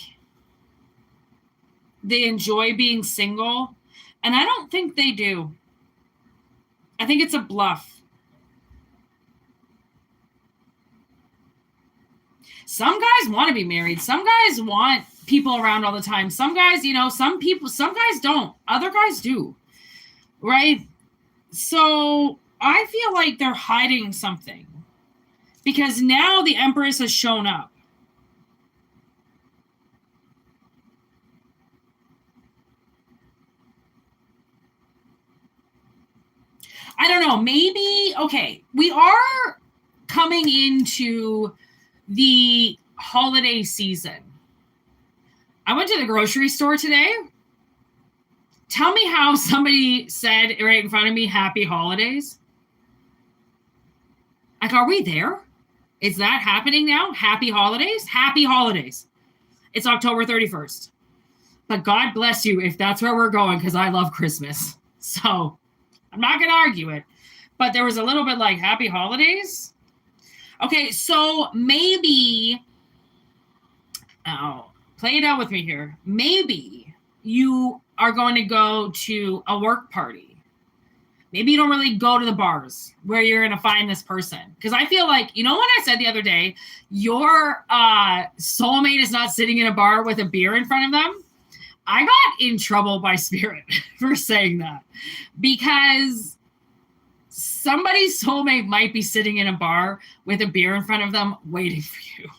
they enjoy being single, and I don't think they do. I think it's a bluff. Some guys want to be married. Some guys want people around all the time. Some guys, some guys don't. Other guys do. Right? So I feel like they're hiding something because now the Empress has shown up. I don't know. Maybe, okay, we are coming into the holiday season. I went to the grocery store today. Tell me how somebody said right in front of me, Happy Holidays. Like, are we there? Is that happening now? Happy Holidays? Happy Holidays. It's October 31st. But God bless you if that's where we're going, because I love Christmas. So I'm not going to argue it. But there was a little bit like, Happy Holidays? Okay, so maybe, play it out with me here. Maybe you are going to go to a work party. Maybe you don't really go to the bars where you're going to find this person. Because I feel like, what I said the other day? Your soulmate is not sitting in a bar with a beer in front of them. I got in trouble by Spirit for saying that. Because somebody's soulmate might be sitting in a bar with a beer in front of them waiting for you.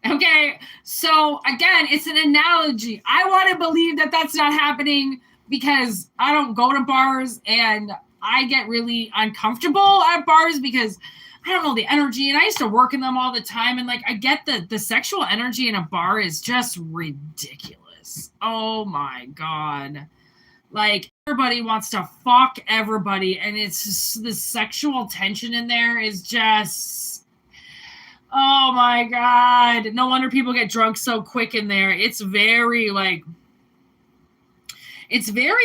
Okay, so again, it's an analogy. I want to believe that that's not happening because I don't go to bars and I get really uncomfortable at bars because I don't know the energy, and I used to work in them all the time, and like I get the sexual energy in a bar is just ridiculous. Oh my God. Like everybody wants to fuck everybody, and it's just, the sexual tension in there is just, oh my God. No wonder people get drunk so quick in there. It's very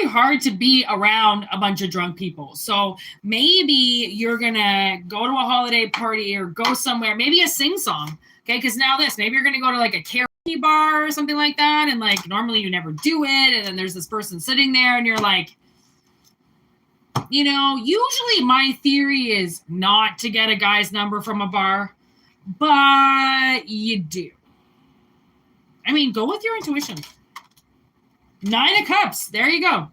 hard to be around a bunch of drunk people. So maybe you're going to go to a holiday party or go somewhere, maybe a sing-song. Okay, because maybe you're going to go to like a karaoke bar or something like that, and like normally you never do it, and then there's this person sitting there and you're like, usually my theory is not to get a guy's number from a bar, but you do. I mean, go with your intuition. 9 of Cups. There you go.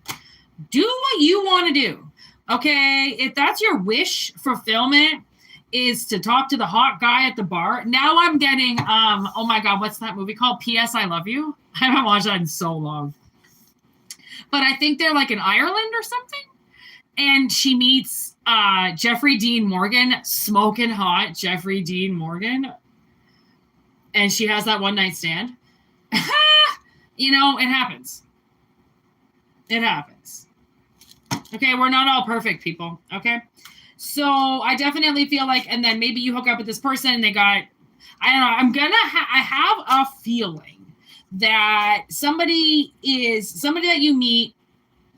Do what you want to do. Okay? If that's your wish fulfillment is to talk to the hot guy at the bar. Now I'm getting, oh my God, what's that movie called? P.S. I Love You? I haven't watched that in so long. But I think they're like in Ireland or something. And she meets Jeffrey Dean Morgan, smoking hot Jeffrey Dean Morgan. And she has that one night stand. It happens. It happens. Okay, we're not all perfect, people. Okay? So I definitely feel like, and then maybe you hook up with this person and they got, I don't know, I have a feeling that somebody that you meet,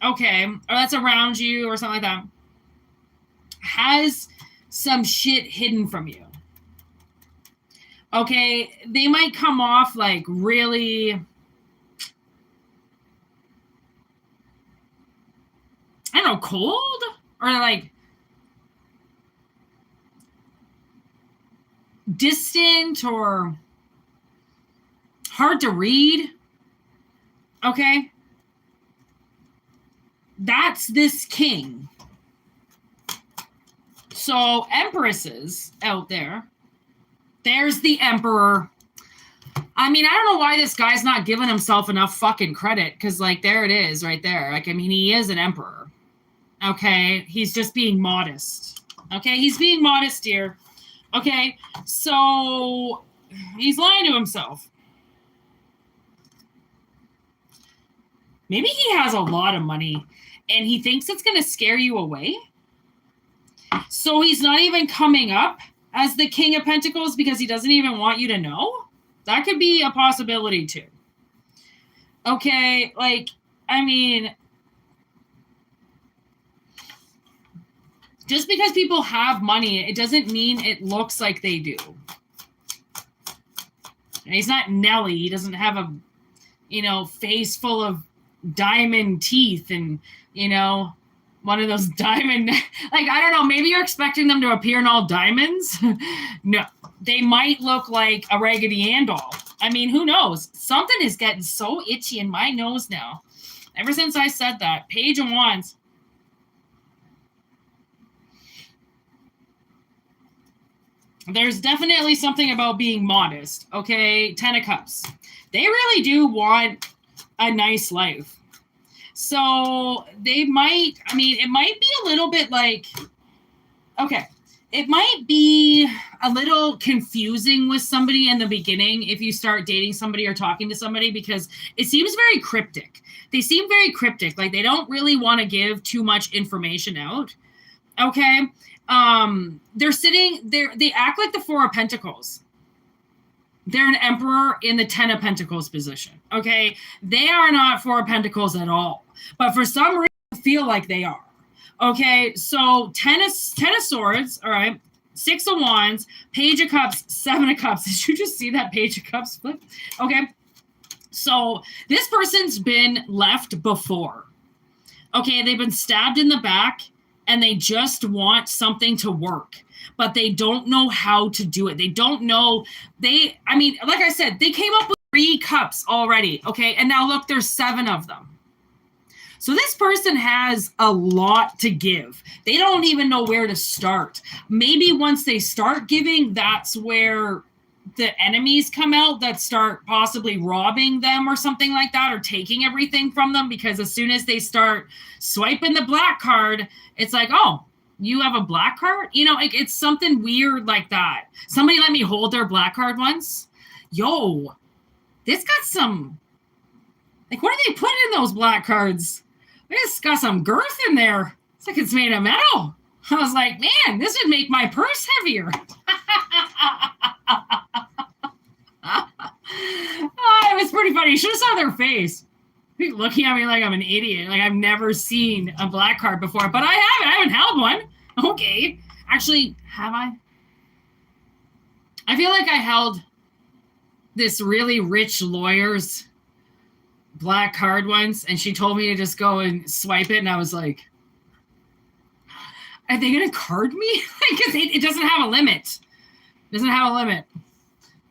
okay, or that's around you or something like that, has some shit hidden from you. Okay, they might come off like really, I don't know, cold or like distant or hard to read. Okay. That's this king. So empresses out there. There's the emperor. I mean, I don't know why this guy's not giving himself enough fucking credit, because, like, there it is right there. Like, I mean, he is an emperor. Okay? He's just being modest. Okay? He's being modest here. Okay? So, he's lying to himself. Maybe he has a lot of money, and he thinks it's going to scare you away. So, he's not even coming up as the King of Pentacles because he doesn't even want you to know. That could be a possibility too. Okay, like, I mean, just because people have money, it doesn't mean it looks like they do. He's not Nelly. He doesn't have a, face full of diamond teeth and, one of those diamond, like, I don't know, maybe you're expecting them to appear in all diamonds. No, they might look like a Raggedy Ann doll. I mean, who knows? Something is getting so itchy in my nose now. Ever since I said that. Page of Wands. There's definitely something about being modest, okay? 10 of Cups. They really do want a nice life. So they might, it might be a little bit like, okay, it might be a little confusing with somebody in the beginning if you start dating somebody or talking to somebody, because it seems very cryptic. They seem very cryptic. Like, they don't really want to give too much information out. Okay. They're sitting there. They act like the Four of Pentacles. They're an emperor in the 10 of Pentacles position. Okay. They are not Four of Pentacles at all. But for some reason, I feel like they are. Okay, so 10 of Swords, all right, 6 of Wands, Page of Cups, 7 of Cups. Did you just see that Page of Cups flip? Okay, so this person's been left before. Okay, they've been stabbed in the back, and they just want something to work, but they don't know how to do it. They don't know. Like I said, they came up with 3 cups already, okay, and now look, there's 7 of them. So this person has a lot to give. They don't even know where to start. Maybe once they start giving, that's where the enemies come out that start possibly robbing them or something like that, or taking everything from them, because as soon as they start swiping the black card, it's like, oh, you have a black card? Like, it's something weird like that. Somebody let me hold their black card once. Yo, this got some, like, what do they put in those black cards? It's got some girth in there. It's like it's made of metal. I was like, man, this would make my purse heavier. It was pretty funny. You should have saw their face. They're looking at me like I'm an idiot. Like, I've never seen a black card before, but I haven't. I haven't held one. Okay. Actually, have I? I feel like I held this really rich lawyer's black card once, and she told me to just go and swipe it, and I was like, are they gonna card me? Because it doesn't have a limit. It doesn't have a limit.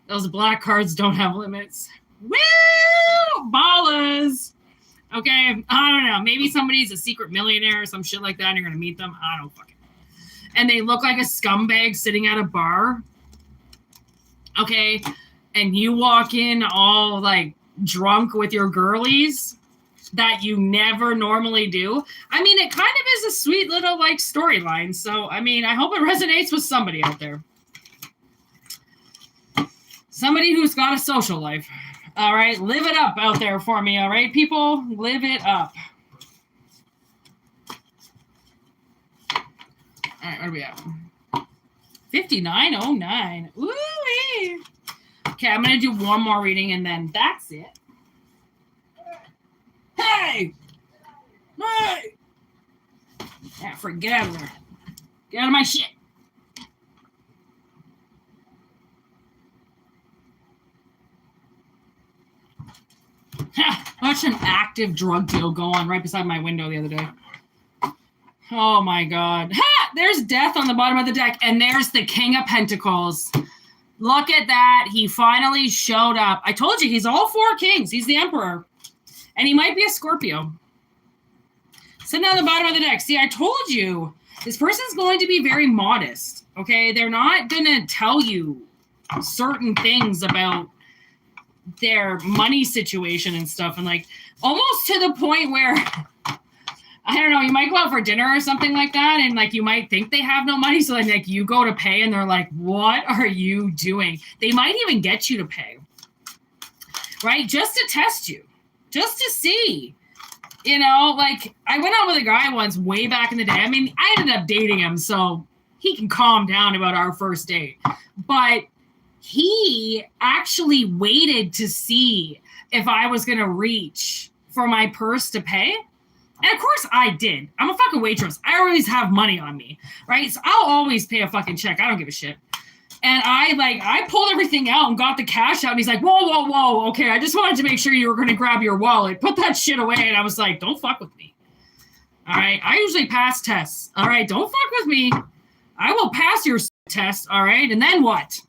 Those black cards don't have limits. Woo! Ballas! Okay, I don't know. Maybe somebody's a secret millionaire or some shit like that, and you're gonna meet them. I don't fucking know. And they look like a scumbag sitting at a bar. Okay, and you walk in all, like, drunk with your girlies that you never normally do. It kind of is a sweet little, like, storyline. So, I hope it resonates with somebody out there. Somebody who's got a social life. All right, live it up out there for me. All right, people, live it up. All right, where are we at? 5909. Ooh-wee. Okay, I'm going to do one more reading, and then that's it. Hey! Hey! Yeah, get out of there. Get out of my shit. I watched an active drug deal go on right beside my window the other day. Oh, my God. Ha! There's death on the bottom of the deck, and there's the King of Pentacles. Look at that. He finally showed up. I told you, he's all 4 kings. He's the emperor. And he might be a Scorpio. Sitting on the bottom of the deck. See, I told you, this person's going to be very modest, okay? They're not going to tell you certain things about their money situation and stuff. And like, almost to the point where, I don't know, you might go out for dinner or something like that. And like, you might think they have no money. So then like you go to pay and they're like, what are you doing? They might even get you to pay, right? Just to test you, just to see. You know, like I went out with a guy once way back in the day. I mean, I ended up dating him, so he can calm down about our first date. But he actually waited to see if I was going to reach for my purse to pay. And of course I did. I'm a fucking waitress. I always have money on me, right? So I'll always pay a fucking check. I don't give a shit. And I pulled everything out and got the cash out. And he's like, whoa. Okay, I just wanted to make sure you were going to grab your wallet. Put that shit away. And I was like, don't fuck with me. All right. I usually pass tests. All right. Don't fuck with me. I will pass your test. All right. And then what?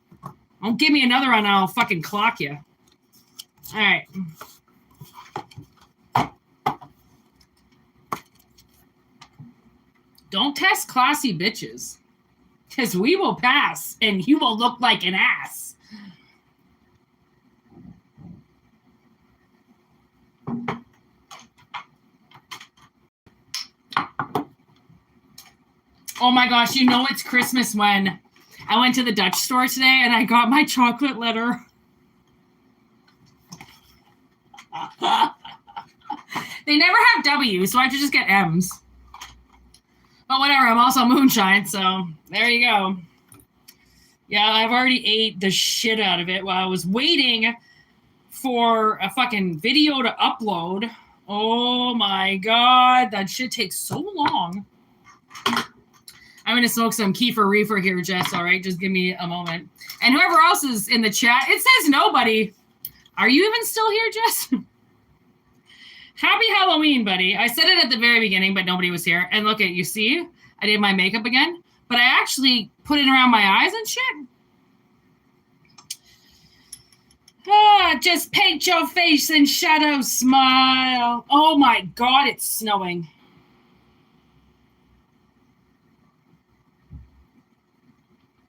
Don't give me another one. I'll fucking clock you. All right. Don't test classy bitches. Because we will pass and you will look like an ass. Oh my gosh, you know it's Christmas when I went to the Dutch store today and I got my chocolate letter. They never have W's, so I have to just get M's. But whatever, I'm also moonshine, so there you go. Yeah, I've already ate the shit out of it while I was waiting for a fucking video to upload. Oh my God, that shit takes so long. I'm going to smoke some Kefir Reefer here, Jess, all right? Just give me a moment. And whoever else is in the chat, it says nobody. Are you even still here, Jess? Happy Halloween, buddy. I said it at the very beginning, but nobody was here. And look at, you see, I did my makeup again, but I actually put it around my eyes and shit. Just paint your face in shadow, smile. Oh my God, it's snowing.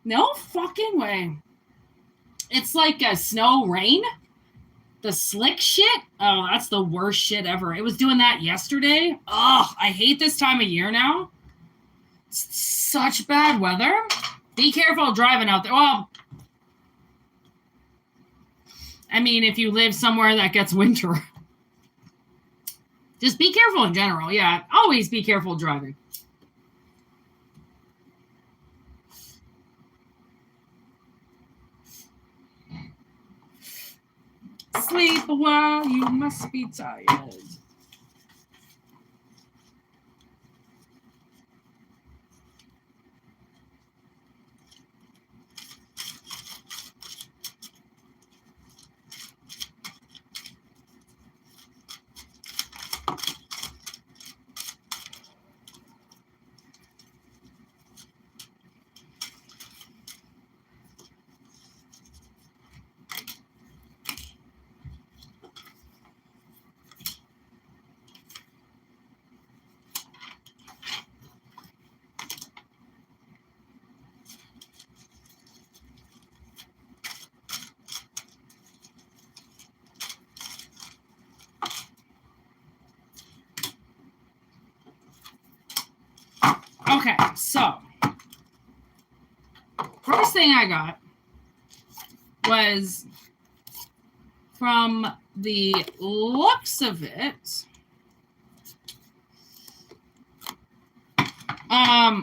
No fucking way. It's like a snow rain. The slick shit? Oh, that's the worst shit ever. It was doing that yesterday. Oh, I hate this time of year now. It's such bad weather. Be careful driving out there. Well, I mean, if you live somewhere that gets winter. Just be careful in general. Yeah, always be careful driving. Sleep a while, you must be tired. Okay, so first thing I got was, from the looks of it,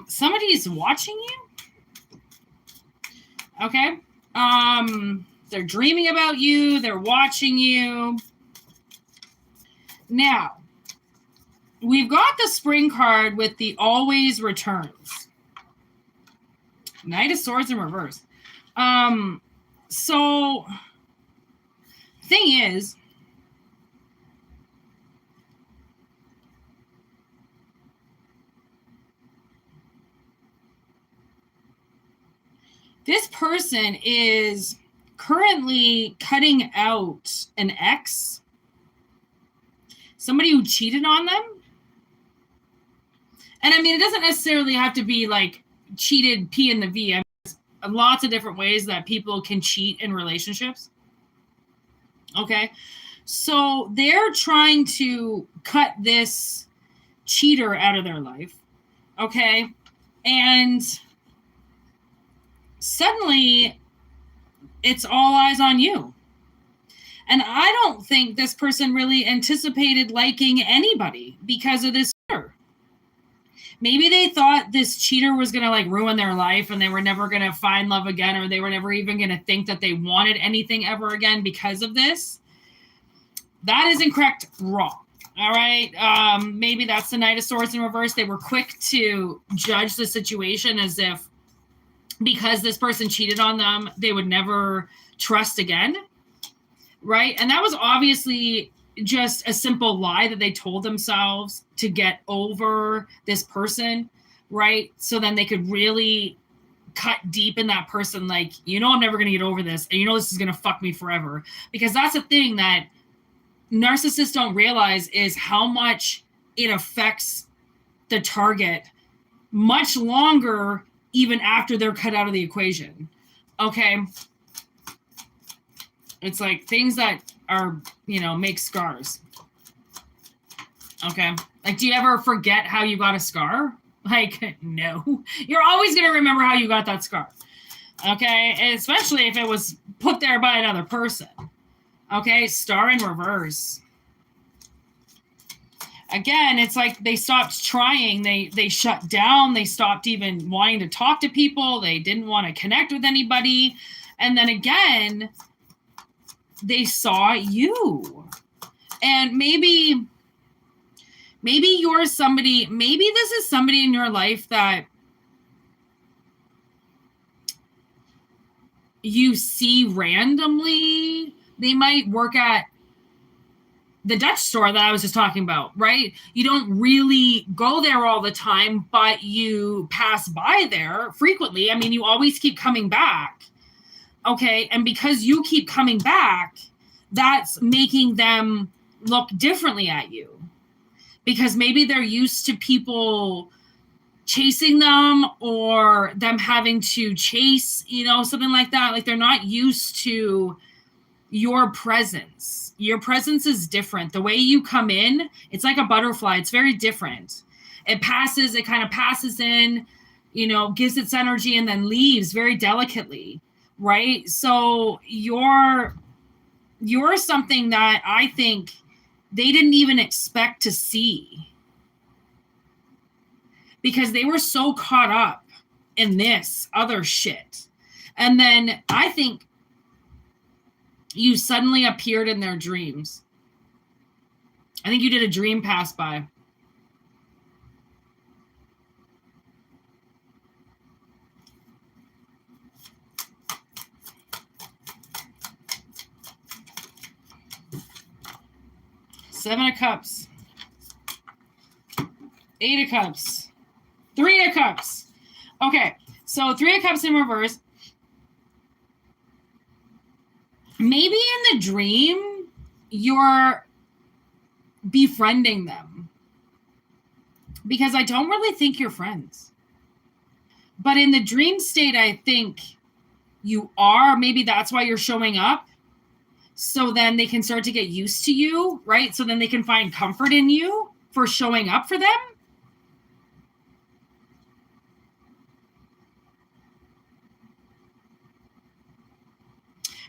somebody's watching you. Okay. They're dreaming about you. They're watching you. Now, we've got the spring card with the always returns. Knight of Swords in reverse. So, thing is, This person is currently cutting out an ex, somebody who cheated on them. And I mean, it doesn't necessarily have to be like cheated P in the V. I mean, there's lots of different ways that people can cheat in relationships. Okay. So they're trying to cut this cheater out of their life. Okay. And suddenly it's all eyes on you. And I don't think this person really anticipated liking anybody because of this cheater. Maybe they thought this cheater was going to like ruin their life and they were never going to find love again, or they were never even going to think that they wanted anything ever again because of this. That is incorrect. Wrong. All right. Maybe that's the Knight of Swords in reverse. They were quick to judge the situation as if because this person cheated on them, they would never trust again. Right. And that was obviously just a simple lie that they told themselves to get over this person. Right. So then they could really cut deep in that person. Like, you know, I'm never going to get over this. And you know, this is going to fuck me forever. Because that's the thing that narcissists don't realize is how much it affects the target much longer, even after they're cut out of the equation. Okay. It's like things that are, you know, make scars. Okay. Like, do you ever forget how you got a scar? Like, no. You're always going to remember how you got that scar. Okay. And especially if it was put there by another person. Okay. Star in reverse. Again, it's like they stopped trying. They shut down. They stopped even wanting to talk to people. They didn't want to connect with anybody. And then again, they saw you. And maybe you're somebody, maybe this is somebody in your life that you see randomly. They might work at the Dutch store that I was just talking about, right? You don't really go there all the time, but you pass by there frequently. I mean, you always keep coming back. Okay. And because you keep coming back, that's making them look differently at you. Because maybe they're used to people chasing them or them having to chase, you know, something like that. Like they're not used to your presence. Your presence is different. The way you come in, it's like a butterfly. It's very different. It kind of passes in, you know, gives its energy and then leaves very delicately, right? So you're something that I think they didn't even expect to see because they were so caught up in this other shit. And then I think you suddenly appeared in their dreams. I think you did a dream pass by. Seven of Cups. Eight of Cups. Three of Cups. Okay, so Three of Cups in reverse. Maybe in the dream, you're befriending them. Because I don't really think you're friends. But in the dream state, I think you are. Maybe that's why you're showing up. So then they can start to get used to you, right? So then they can find comfort in you for showing up for them.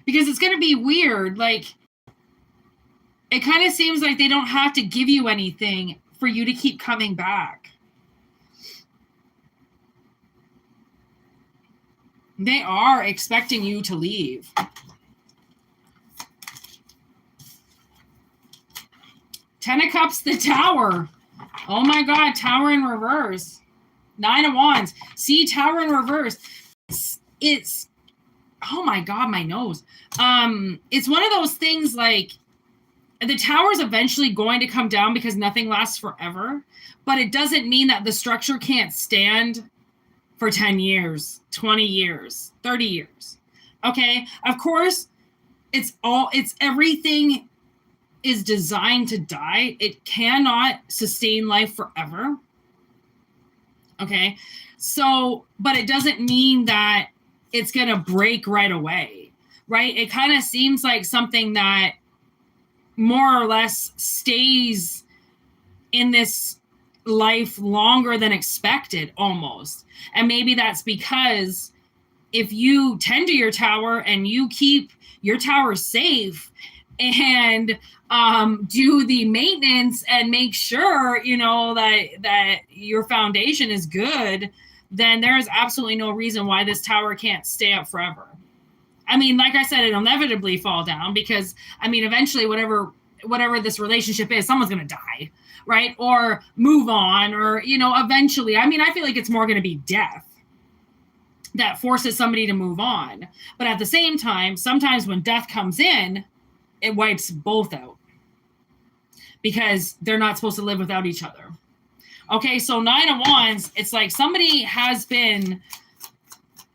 Because it's going to be weird. Like, it kind of seems like they don't have to give you anything for you to keep coming back. They are expecting you to leave. Ten of Cups, the Tower. Oh my God, Tower in reverse. Nine of Wands. See, Tower in reverse. It's oh my God, my nose. It's one of those things like the tower is eventually going to come down because nothing lasts forever, but it doesn't mean that the structure can't stand for 10 years, 20 years, 30 years. Okay. Of course, everything is designed to die. It cannot sustain life forever. Okay. So, but it doesn't mean that it's going to break right away, right? It kind of seems like something that more or less stays in this life longer than expected almost. And maybe that's because if you tend to your tower and you keep your tower safe and do the maintenance and make sure, you know, that your foundation is good, then there is absolutely no reason why this tower can't stay up forever. I mean, like I said, it'll inevitably fall down because, I mean, eventually whatever this relationship is, someone's going to die, right? Or move on, or, you know, eventually. I mean, I feel like it's more going to be death that forces somebody to move on. But at the same time, sometimes when death comes in, it wipes both out because they're not supposed to live without each other. Okay, so 9 of Wands, it's like somebody has been,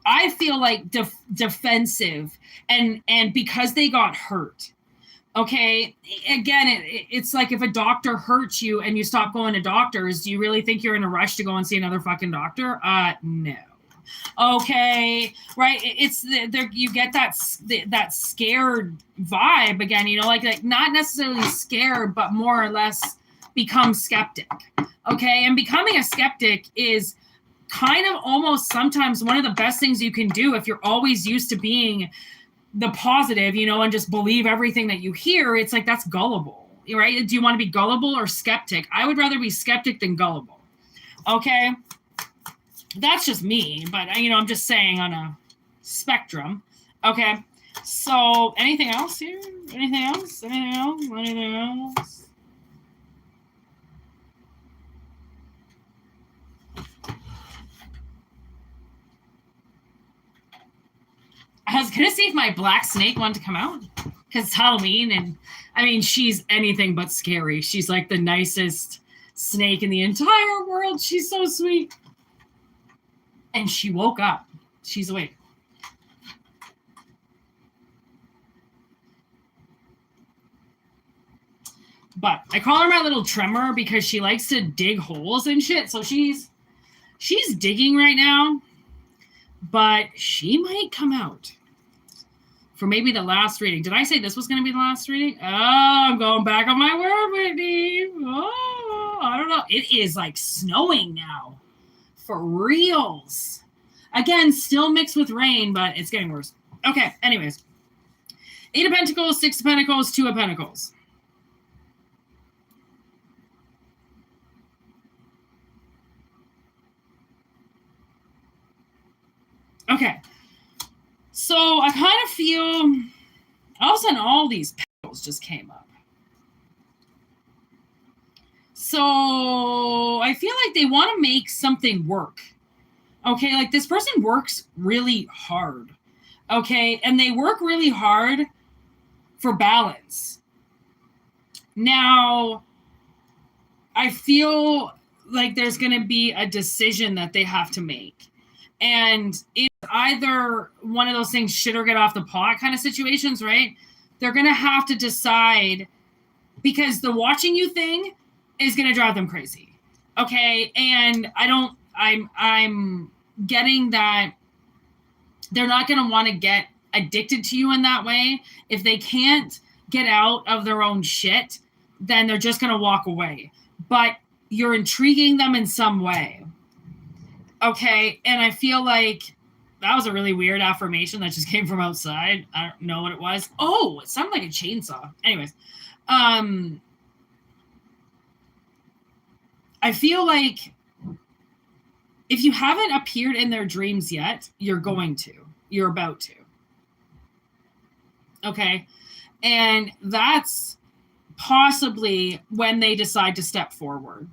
I feel like, defensive and because they got hurt. Okay, again, it's like if a doctor hurts you and you stop going to doctors, do you really think you're in a rush to go and see another fucking doctor? No. Okay, right? It's there. You get that scared vibe again. You know, like not necessarily scared, but more or less become skeptic. Okay, and becoming a skeptic is kind of almost sometimes one of the best things you can do if you're always used to being the positive, you know, and just believe everything that you hear. It's like that's gullible, right? Do you want to be gullible or skeptic? I would rather be skeptic than gullible. Okay. That's just me, but, you know, I'm just saying on a spectrum. Okay. So anything else here? Anything else? Anything else? Anything else? I was going to see if my black snake wanted to come out because it's Halloween. And I mean, she's anything but scary. She's like the nicest snake in the entire world. She's so sweet. And she woke up. She's awake. But I call her my little tremor because she likes to dig holes and shit. So she's digging right now. But she might come out for maybe the last reading. Did I say this was going to be the last reading? Oh, I'm going back on my word, Whitney. Oh, I don't know. It is like snowing now. For reals. Again, still mixed with rain, but it's getting worse. Okay, anyways. 8 of Pentacles, 6 of Pentacles, 2 of Pentacles. Okay. So I kind of feel all of a sudden all these petals just came up. So I feel like they want to make something work. Okay, like this person works really hard. Okay, and they work really hard for balance. Now, I feel like there's going to be a decision that they have to make. And it's either one of those things, shit or get off the pot kind of situations, right? They're going to have to decide because the watching you thing is going to drive them crazy. Okay. And I'm getting that they're not going to want to get addicted to you in that way. If they can't get out of their own shit, then they're just going to walk away. But you're intriguing them in some way. Okay. And I feel like that was a really weird affirmation that just came from outside. I don't know what it was. Oh, it sounded like a chainsaw. Anyways. I feel like if you haven't appeared in their dreams yet, you're going to. You're about to. Okay? And that's possibly when they decide to step forward.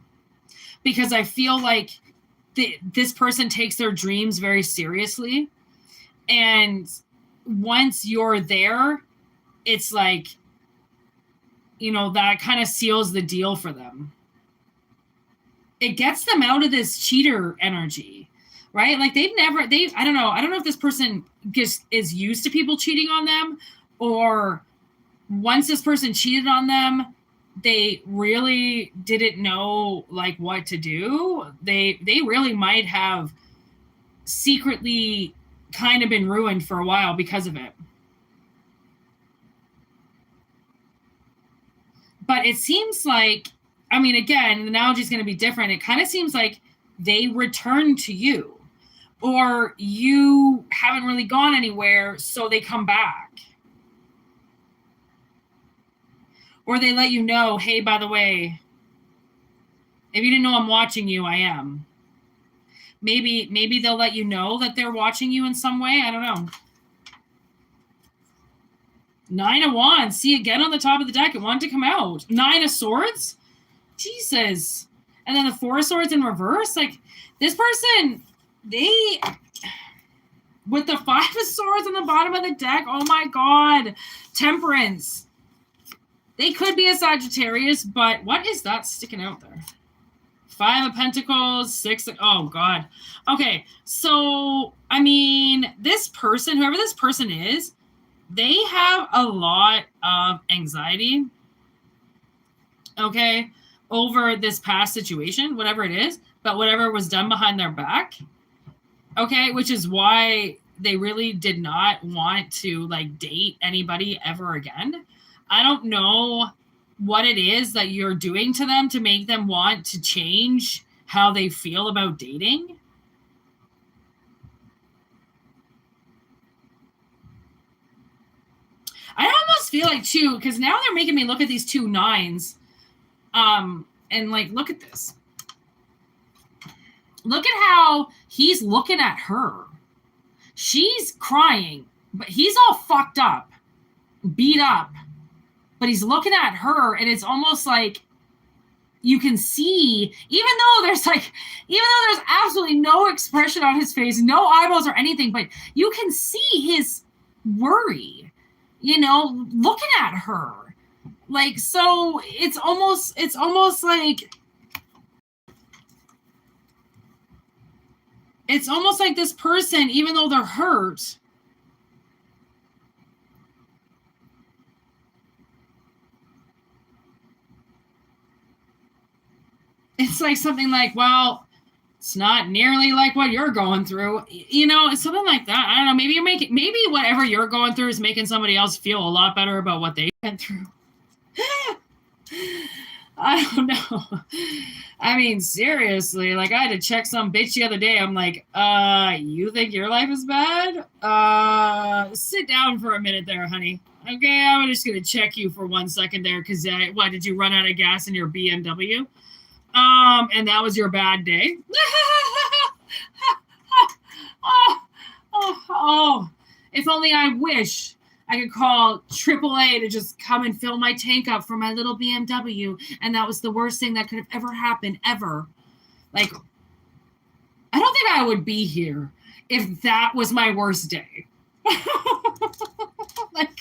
Because I feel like this person takes their dreams very seriously. And once you're there, it's like, you know, that kind of seals the deal for them. It gets them out of this cheater energy. right? Like I don't know if this person just is used to people cheating on them, or once this person cheated on them, they really didn't know like what to do. They really might have secretly kind of been ruined for a while because of it. But it seems like, I mean, again, the analogy is going to be different. It kind of seems like they return to you, or you haven't really gone anywhere, so they come back. Or they let you know, hey, by the way, if you didn't know I'm watching you, I am. Maybe they'll let you know that they're watching you in some way. I don't know. 9 of Wands. See, again on the top of the deck, it wanted to come out. 9 of Swords. Jesus. And then the 4 of Swords in reverse. Like, this person, they, with the 5 of Swords on the bottom of the deck, oh my God. Temperance. They could be a Sagittarius, but what is that sticking out there? 5 of Pentacles, 6 of, oh God. Okay, so, I mean, this person, whoever this person is, they have a lot of anxiety, okay, over this past situation, whatever it is, but whatever was done behind their back, okay, which is why they really did not want to, like, date anybody ever again. I don't know what it is that you're doing to them to make them want to change how they feel about dating. I almost feel like, too, because now they're making me look at these 2 9s, and, like, look at this. Look at how he's looking at her. She's crying, but he's all fucked up, beat up, but he's looking at her, and it's almost like you can see, even though there's absolutely no expression on his face, no eyeballs or anything, but you can see his worry, you know, looking at her. Like, so it's almost like, it's almost like this person, even though they're hurt, it's like something like, well, it's not nearly like what you're going through. You know, it's something like that. I don't know. Maybe whatever you're going through is making somebody else feel a lot better about what they went through. I don't know. I mean, seriously, like, I had to check some bitch the other day. I'm like, you think your life is bad? Sit down for a minute there, honey. Okay, I'm just going to check you for 1 second there, because, what, did you run out of gas in your BMW? And that was your bad day? Oh, if only I wish I could call AAA to just come and fill my tank up for my little BMW, and that was the worst thing that could have ever happened, ever. Like, I don't think I would be here if that was my worst day. Like,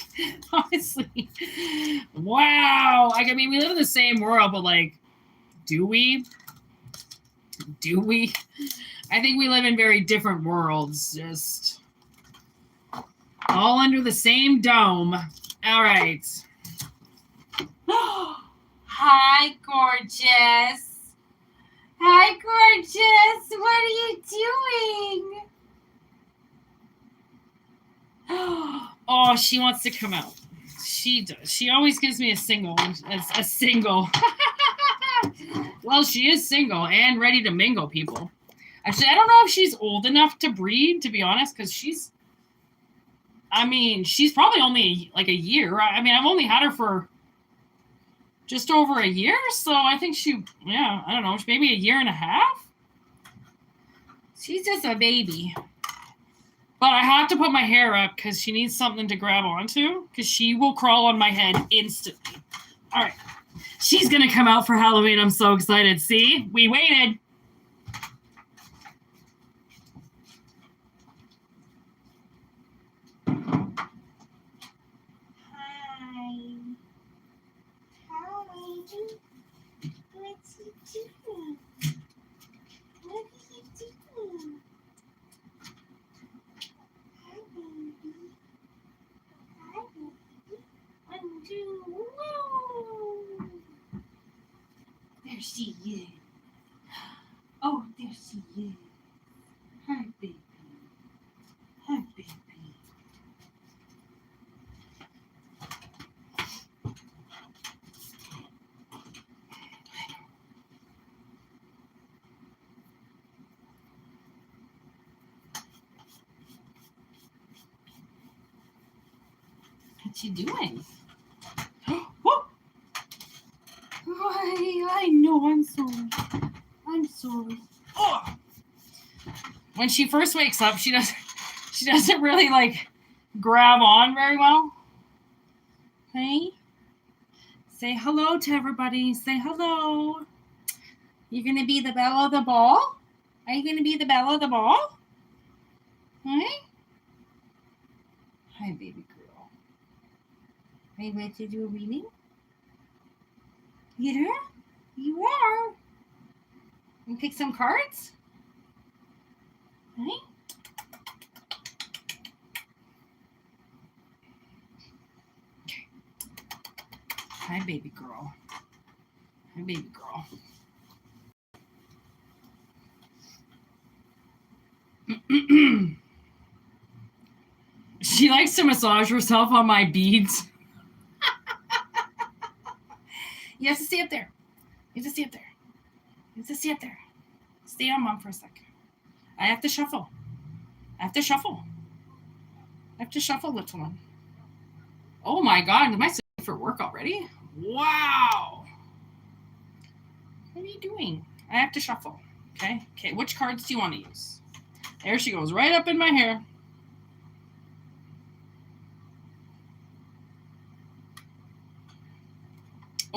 honestly. Wow. Like, I mean, we live in the same world, but, like, do we? Do we? I think we live in very different worlds, just all under the same dome. All right. Hi, gorgeous. Hi, gorgeous. What are you doing? Oh, she wants to come out. She does. She always gives me a single. A single. Well, she is single and ready to mingle, people. Actually, I don't know if she's old enough to breed, to be honest, because she's probably only like a year. I mean, I've only had her for just over a year, so I think I don't know, maybe a year and a half. She's just a baby. But I have to put my hair up because she needs something to grab onto, because she will crawl on my head instantly. All right. She's going to come out for Halloween. I'm so excited. See? We waited. Hi. Hi. What you doing? What are you doing? she is. Oh, there she is. Hi, baby. Hi, baby. What's she doing? I know, I'm sorry. I'm sorry. Oh. When she first wakes up, she doesn't really like grab on very well. Hey, say hello to everybody. Say hello. You're gonna be the belle of the ball? Are you gonna be the belle of the ball? Hey? Hi, baby girl. Are you ready to do a reading? Yeah, you are. You pick some cards? Right? Okay. Hi, baby girl. Hi, baby girl. She likes to massage herself on my beads. You have to stay up there. You have to stay up there. You have to stay up there. Stay on mom for a second. I have to shuffle. I have to shuffle. I have to shuffle, little one. Oh my God, am I so late for work already? Wow. What are you doing? I have to shuffle. Okay. Okay. Which cards do you want to use? There she goes, right up in my hair.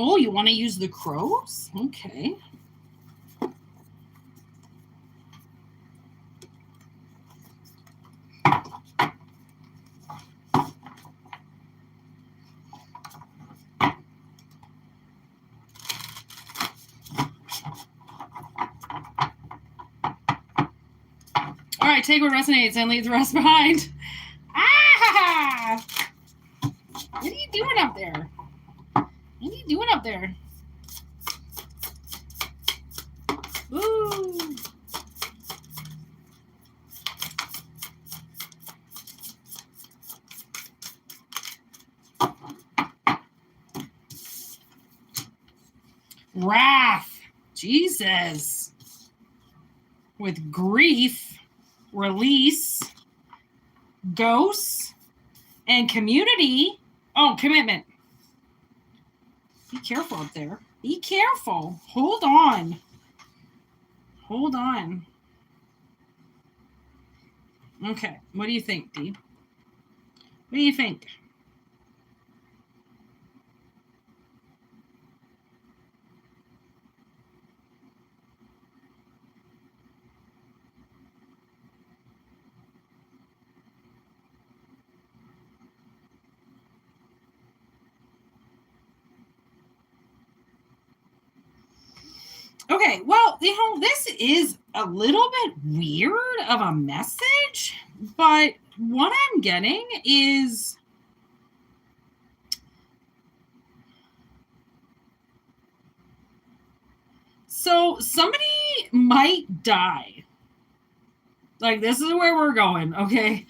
Oh, you want to use the crows? Okay. All right, take what resonates and leave the rest behind. Ah! What are you doing up there? What are you doing up there? Ooh. Wrath. Jesus. With grief, release, ghosts, and community. Oh, commitment. Be careful up there. Be careful. Hold on. Hold on. Okay. What do you think, Dee? What do you think? Okay, well, this is a little bit weird of a message, but what I'm getting is so somebody might die. Like, this is where we're going, okay?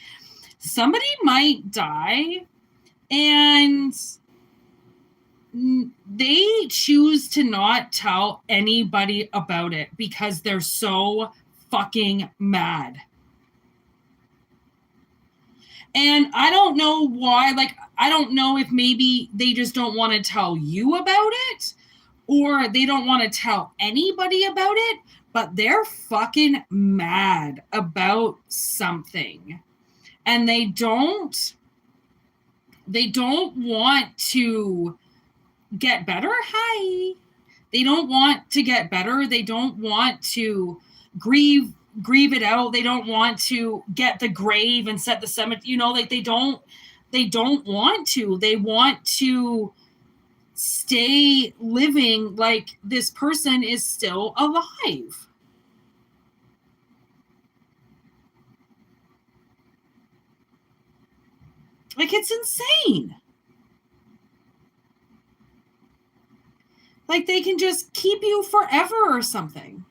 Somebody might die, and they choose to not tell anybody about it because they're so fucking mad. And I don't know why, like, I don't know if maybe they just don't want to tell you about it or they don't want to tell anybody about it, but they're fucking mad about something. And they don't want to get better. Hi. They don't want to get better. They don't want to grieve it out. They don't want to get the grave and set the cemetery. Like they don't want to. They want to stay living like this person is still alive. Like, it's insane. Like they can just keep you forever or something.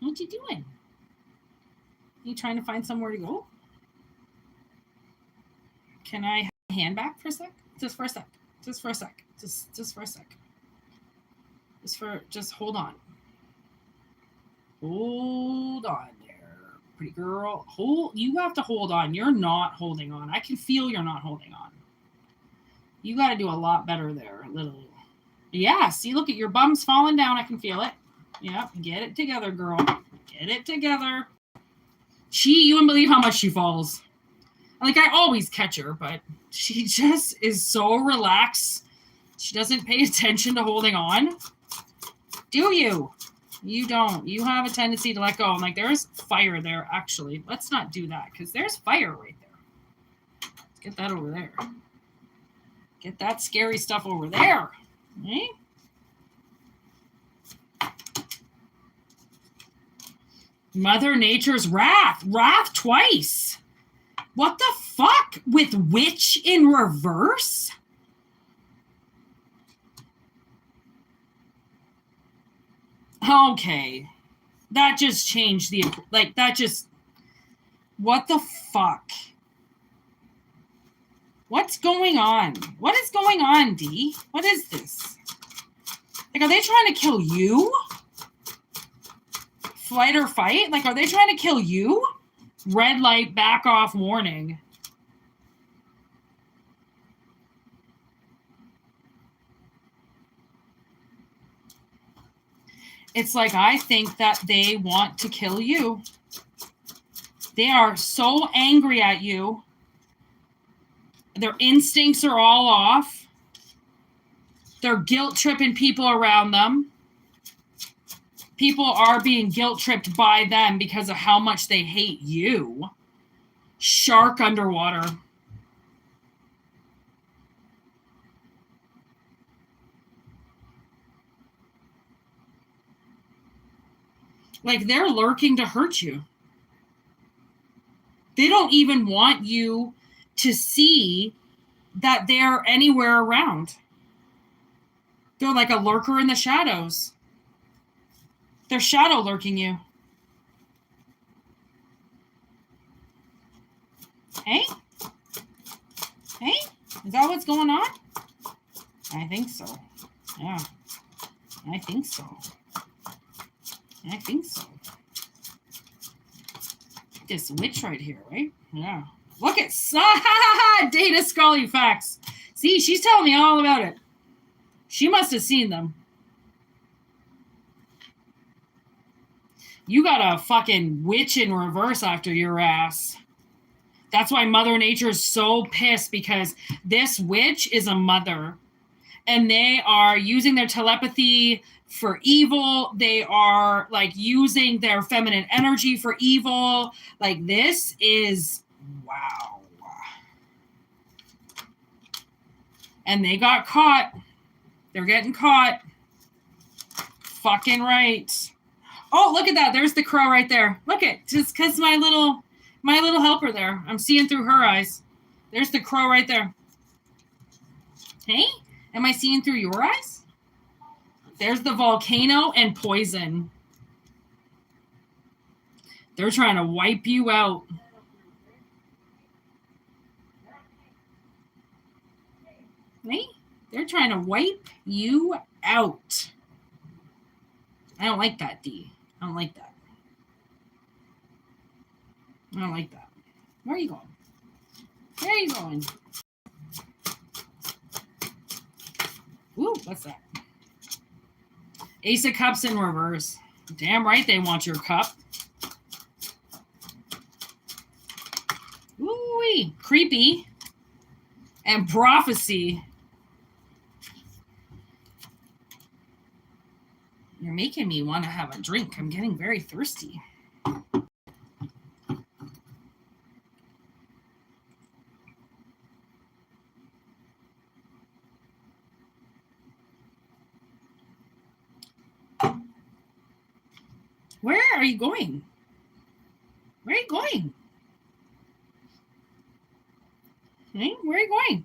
What you doing? You trying to find somewhere to go? Can I have a hand back for a sec? Just for a sec. Just for a sec. Just for a sec. Just hold on. Hold on there, pretty girl. You have to hold on. You're not holding on. I can feel you're not holding on. You got to do a lot better there, little. Yeah, see, look at your bum's falling down. I can feel it. Yep, get it together, girl. Get it together. You wouldn't believe how much she falls. Like, I always catch her, but she just is so relaxed. She doesn't pay attention to holding on. Do you? You don't. You have a tendency to let go. And like, there's fire there, actually. Let's not do that, because there's fire right there. Let's get that over there. Get that scary stuff over there. Okay? Mother Nature's wrath. Wrath twice. What the fuck? With witch in reverse? Okay. That just changed the... Like, that just... What the fuck? What's going on? What is going on, D? What is this? Like, are they trying to kill you? Flight or fight? Like, are they trying to kill you? Red light, back off, warning. It's like, I think that they want to kill you. They are so angry at you. Their instincts are all off. They're guilt-tripping people around them. People are being guilt-tripped by them because of how much they hate you. Shark underwater. Like, they're lurking to hurt you. They don't even want you to see that they're anywhere around. They're like a lurker in the shadows. They're shadow lurking you. Hey? Hey? Is that what's going on? I think so. Yeah. I think so. I think so. This witch right here, right? Yeah. Look at Data Scully facts. See, she's telling me all about it. She must have seen them. You got a fucking witch in reverse after your ass. That's why Mother Nature is so pissed, because this witch is a mother. And they are using their telepathy for evil. They are like using their feminine energy for evil. Like, this is wow. And they got caught. They're getting caught. Fucking right. Oh, look at that. There's the crow right there. Look at, just because my little helper there. I'm seeing through her eyes. There's the crow right there. Hey? Am I seeing through your eyes? There's the volcano and poison. They're trying to wipe you out. Hey? They're trying to wipe you out. I don't like that, D. I don't like that. I don't like that. Where are you going? Where are you going? Ooh, what's that? Ace of Cups in reverse. Damn right they want your cup. Ooh-wee. Creepy. And prophecy. You're making me want to have a drink. I'm getting very thirsty. Where are you going? Where are you going? Hey, where are you going?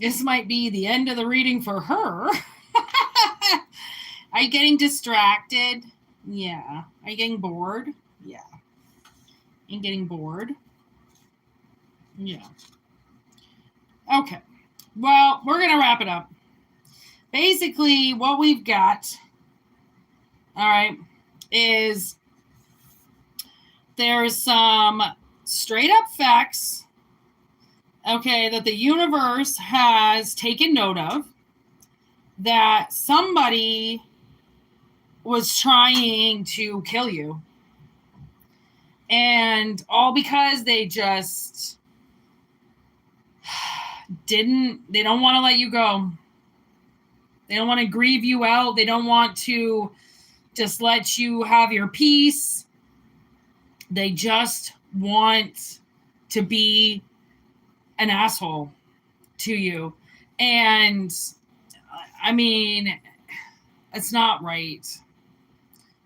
This might be the end of the reading for her. Are you getting distracted? Yeah. Are you getting bored? Yeah. You getting bored? Yeah. Okay. Well, we're going to wrap it up. Basically, what we've got, all right, is there's some straight up facts, okay, that the universe has taken note of, that somebody was trying to kill you. And all because they just they don't want to let you go. They don't want to grieve you out. They don't want to just let you have your peace. They just want to be an asshole to you. And I mean, it's not right.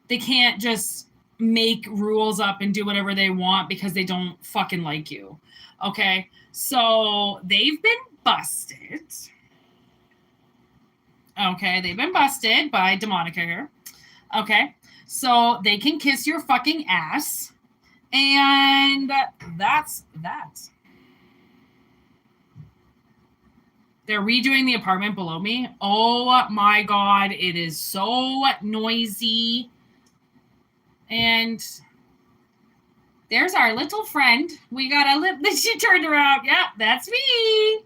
They can't just make rules up and do whatever they want because they don't fucking like you. Okay? So they've been busted. Okay, they've been busted by Demonica here. Okay, so they can kiss your fucking ass. And that's that. They're redoing the apartment below me. Oh my God, it is so noisy. And there's our little friend. We got a she turned around. Yeah, that's me.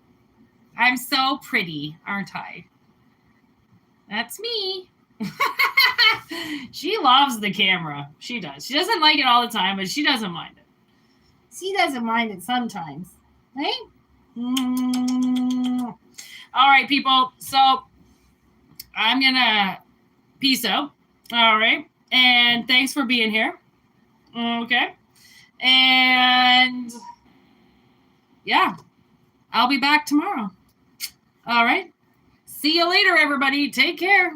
I'm so pretty, aren't I? That's me. She loves the camera. She does. She doesn't like it all the time, but she doesn't mind it. She doesn't mind it sometimes. Right? All right, people. So I'm going to peace out. All right. And thanks for being here. Okay. And yeah, I'll be back tomorrow. All right. See you later, everybody. Take care.